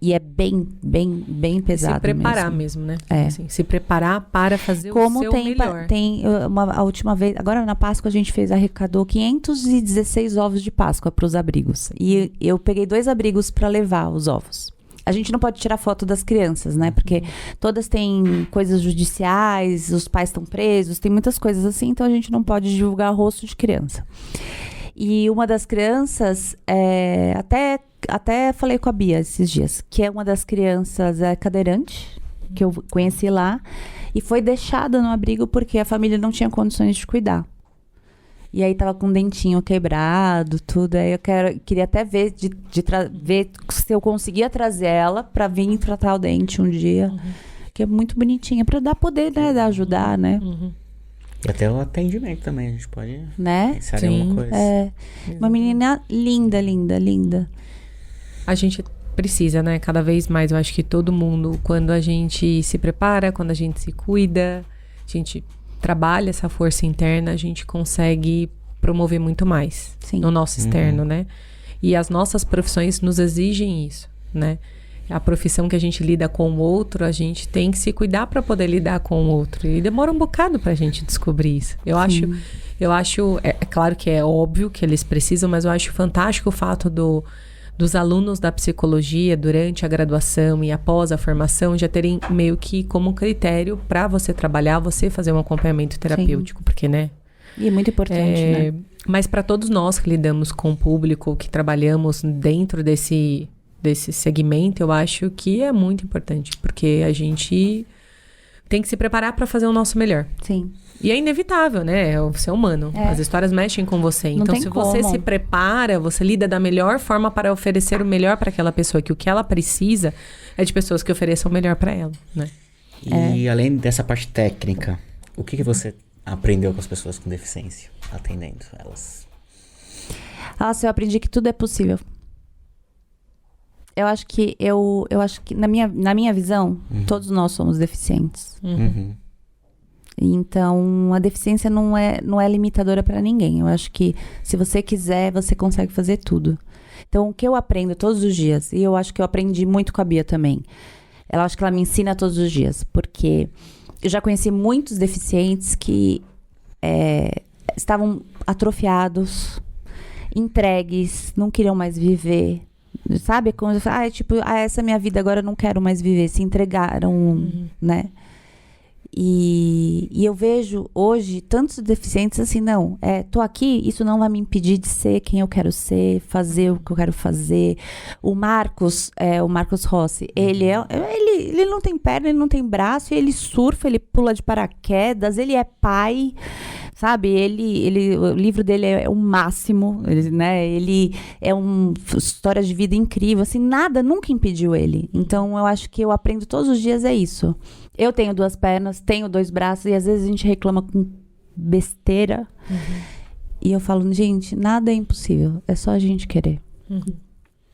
E é bem pesado se preparar mesmo, né? É. Assim, se preparar para fazer como o seu melhor. A última vez... Agora na Páscoa a gente arrecadou 516 ovos de Páscoa pros abrigos. E eu peguei 2 abrigos pra levar os ovos. A gente não pode tirar foto das crianças, né? Porque todas têm coisas judiciais, os pais estão presos, tem muitas coisas assim, então a gente não pode divulgar rosto de criança. E uma das crianças, até falei com a Bia esses dias, que é uma das crianças cadeirante, que eu conheci lá, e foi deixada no abrigo porque a família não tinha condições de cuidar. E aí tava com o dentinho quebrado, tudo. Aí eu queria até ver, ver se eu conseguia trazer ela pra vir tratar o dente um dia. Que é muito bonitinha, pra poder, né, ajudar, né? E até o atendimento também, a gente pode pensar em alguma coisa. Uma menina linda, linda, linda. A gente precisa, né? Cada vez mais, eu acho que todo mundo, quando a gente se prepara, quando a gente se cuida, a gente trabalha essa força interna, a gente consegue promover muito mais no nosso externo, né? E as nossas profissões nos exigem isso, né? A profissão que a gente lida com o outro, a gente tem que se cuidar para poder lidar com o outro. E demora um bocado pra gente descobrir isso. Eu acho, é claro que é óbvio que eles precisam, mas eu acho fantástico o fato dos alunos da psicologia durante a graduação e após a formação já terem meio que como critério para você trabalhar, você fazer um acompanhamento terapêutico, porque, né? E é muito importante, né? Mas para todos nós que lidamos com o público, que trabalhamos dentro desse segmento, eu acho que é muito importante, porque a gente tem que se preparar para fazer o nosso melhor. Sim. E é inevitável, né? É o ser humano. As histórias mexem com você. Não então, se você se prepara, você lida da melhor forma para oferecer o melhor para aquela pessoa, que o que ela precisa é de pessoas que ofereçam o melhor para ela, né? E além dessa parte técnica, o que você aprendeu com as pessoas com deficiência, atendendo elas? Eu aprendi que tudo é possível. Eu acho que na minha visão, todos nós somos deficientes. Então, a deficiência não é limitadora para ninguém. Eu acho que se você quiser, você consegue fazer tudo. Então, o que eu aprendo todos os dias, e eu acho que eu aprendi muito com a Bia também, ela acho que ela me ensina todos os dias, porque eu já conheci muitos deficientes que estavam atrofiados, entregues, não queriam mais viver. Sabe? Como essa é minha vida, agora eu não quero mais viver. Se entregaram, né? E eu vejo hoje tantos deficientes assim, tô aqui, isso não vai me impedir de ser quem eu quero ser, fazer o que eu quero fazer. O Marcos Rossi, ele não tem perna, ele não tem braço, ele surfa, ele pula de paraquedas, ele é pai, sabe? O livro dele é o máximo, né? Ele é uma história de vida incrível, assim, nada nunca impediu ele. Então, eu acho que eu aprendo todos os dias isso. Eu tenho 2 pernas, tenho 2 braços, e às vezes a gente reclama com besteira. E eu falo, gente, nada é impossível, é só a gente querer.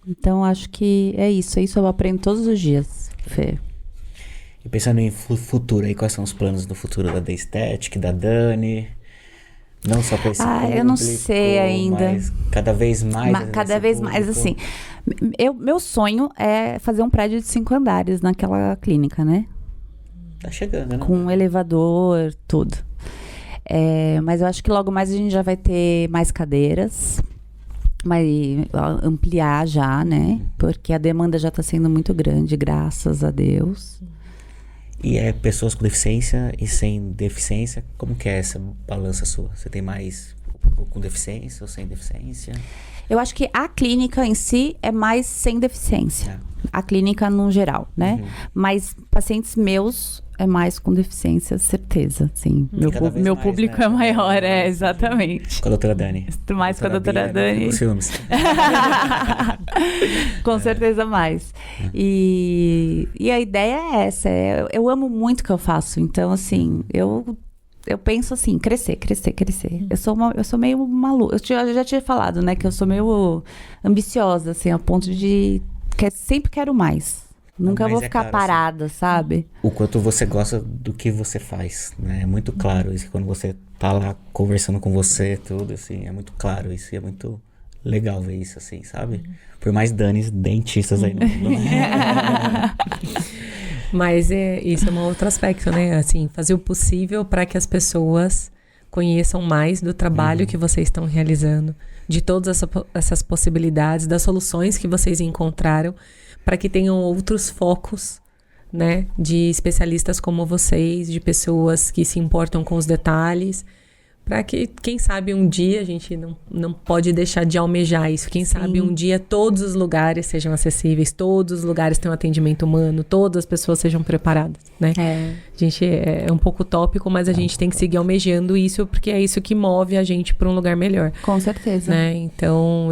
Então, acho que é isso eu aprendo todos os dias, Fê. E pensando em futuro aí, quais são os planos do futuro da The Aesthetic, da Dani? Não só para esse público, eu não sei ainda. Mas cada vez mais. Cada vez mais, assim. Meu sonho é fazer um prédio de 5 andares naquela clínica, né? Tá chegando, né? Com um elevador, tudo. Mas eu acho que logo mais a gente já vai ter mais cadeiras. Vai ampliar já, né? Porque a demanda já está sendo muito grande, graças a Deus. E pessoas com deficiência e sem deficiência, como que é essa balança sua? Você tem mais com deficiência ou sem deficiência? Eu acho que a clínica em si é mais sem deficiência. A clínica no geral, né? Mas pacientes meus é mais com deficiência, certeza, sim. Meu público é maior, exatamente. Com a doutora Dani. Mais com a doutora Dani. Com certeza mais. E a ideia é essa. Eu amo muito o que eu faço. Então, assim, eu penso assim, crescer. Eu sou meio maluca. Eu já tinha falado, né? Que eu sou meio ambiciosa, assim, a ponto de... sempre quero mais. Nunca vou ficar parada, assim, sabe? O quanto você gosta do que você faz, né? É muito claro isso. Quando você tá lá conversando com você, tudo, assim, é muito claro isso. E é muito legal ver isso, assim, sabe? Por mais Danis dentistas aí no mundo. Mas isso é um outro aspecto, né? Assim, fazer o possível para que as pessoas conheçam mais do trabalho que vocês estão realizando, de todas essas possibilidades, das soluções que vocês encontraram, para que tenham outros focos, né, de especialistas como vocês, de pessoas que se importam com os detalhes, para que, quem sabe, um dia, a gente não pode deixar de almejar isso, quem sabe um dia todos os lugares sejam acessíveis, todos os lugares tenham atendimento humano, todas as pessoas sejam preparadas, né? A gente é um pouco utópico, mas a gente tem que seguir almejando isso, porque é isso que move a gente para um lugar melhor. Com certeza. Né? Então,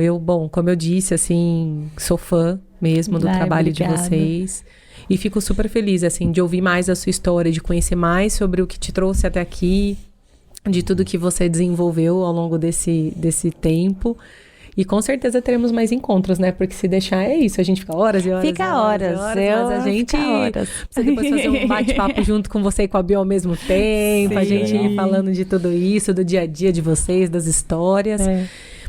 como eu disse, assim, sou fã mesmo do trabalho obrigada. De vocês. E fico super feliz, assim, de ouvir mais a sua história, de conhecer mais sobre o que te trouxe até aqui, de tudo que você desenvolveu ao longo desse tempo. E com certeza teremos mais encontros, né? Porque se deixar é isso, a gente fica horas e horas. Fica horas. Mas a gente precisa depois fazer um bate-papo junto com você e com a Bia ao mesmo tempo. Sim. A gente ir falando de tudo isso, do dia a dia de vocês, das histórias.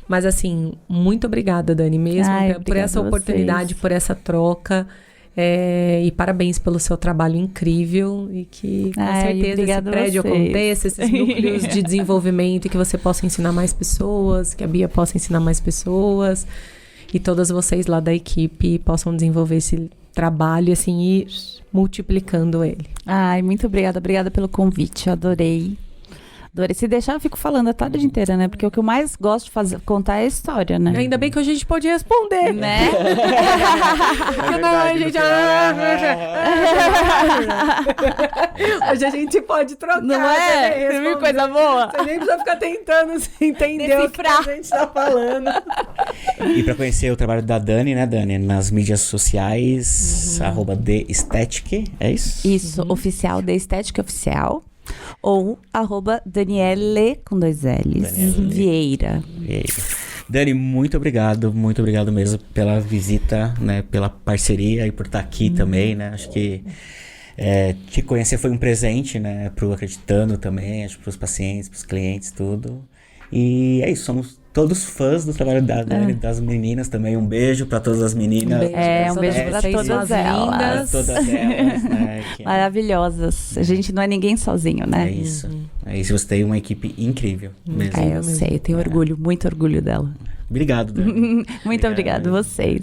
Mas assim, muito obrigada, Dani, mesmo, por essa oportunidade, por essa troca. E parabéns pelo seu trabalho incrível e que com certeza esse prédio aconteça, esses núcleos de desenvolvimento, e que você possa ensinar mais pessoas, que a Bia possa ensinar mais pessoas e todas vocês lá da equipe possam desenvolver esse trabalho assim, e multiplicando ele. Muito obrigada pelo convite, adorei. Se deixar, eu fico falando a tarde inteira, né? Porque o que eu mais gosto de contar é a história, né? Ainda bem que hoje a gente pode responder. Né? Hoje a gente pode trocar. Não é? Você viu coisa boa? Você nem precisa ficar tentando entender o que a gente tá falando. E pra conhecer o trabalho da Dani, né, Dani? Nas mídias sociais, @TheEsthetic, é isso? Isso, oficial, TheEsthetic Oficial. Ou @Daniele, com 2 L's, Vieira. Dani, muito obrigado mesmo pela visita, né, pela parceria e por estar aqui também, né, acho que te conhecer foi um presente, né, pro Acreditando também, acho, pros pacientes, pros clientes, tudo. E é isso, somos todos fãs do trabalho da Dani, das meninas também. Um beijo para todas as meninas. Um beijo para todas elas. Todas elas, né? Maravilhosas. A gente não é ninguém sozinho, né? É isso. Você tem uma equipe incrível mesmo. Eu sei, eu tenho orgulho, muito orgulho dela. Obrigado, Dani. Muito obrigado vocês.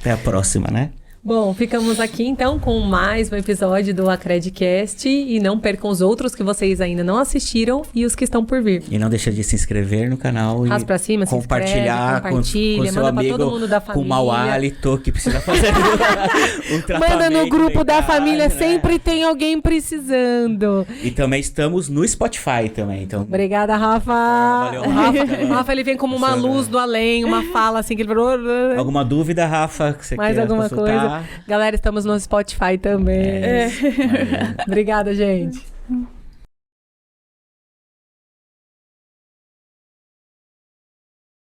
Até a próxima, né? Bom, ficamos aqui então com mais um episódio do Acredicast e não percam os outros que vocês ainda não assistiram e os que estão por vir. E não deixa de se inscrever no canal e pra cima, compartilhar com seu amigo, todo mundo da família. Com mau hálito que precisa fazer um tratamento. Manda no grupo da família, né? Sempre tem alguém precisando. E também estamos no Spotify também. Então... Obrigada, Rafa. Valeu, Rafa. Rafa, ele vem como uma luz do além, uma fala assim que ele falou. Alguma dúvida, Rafa, que você mais queira alguma consultar? Coisa? Galera, estamos no Spotify também. Obrigada, gente.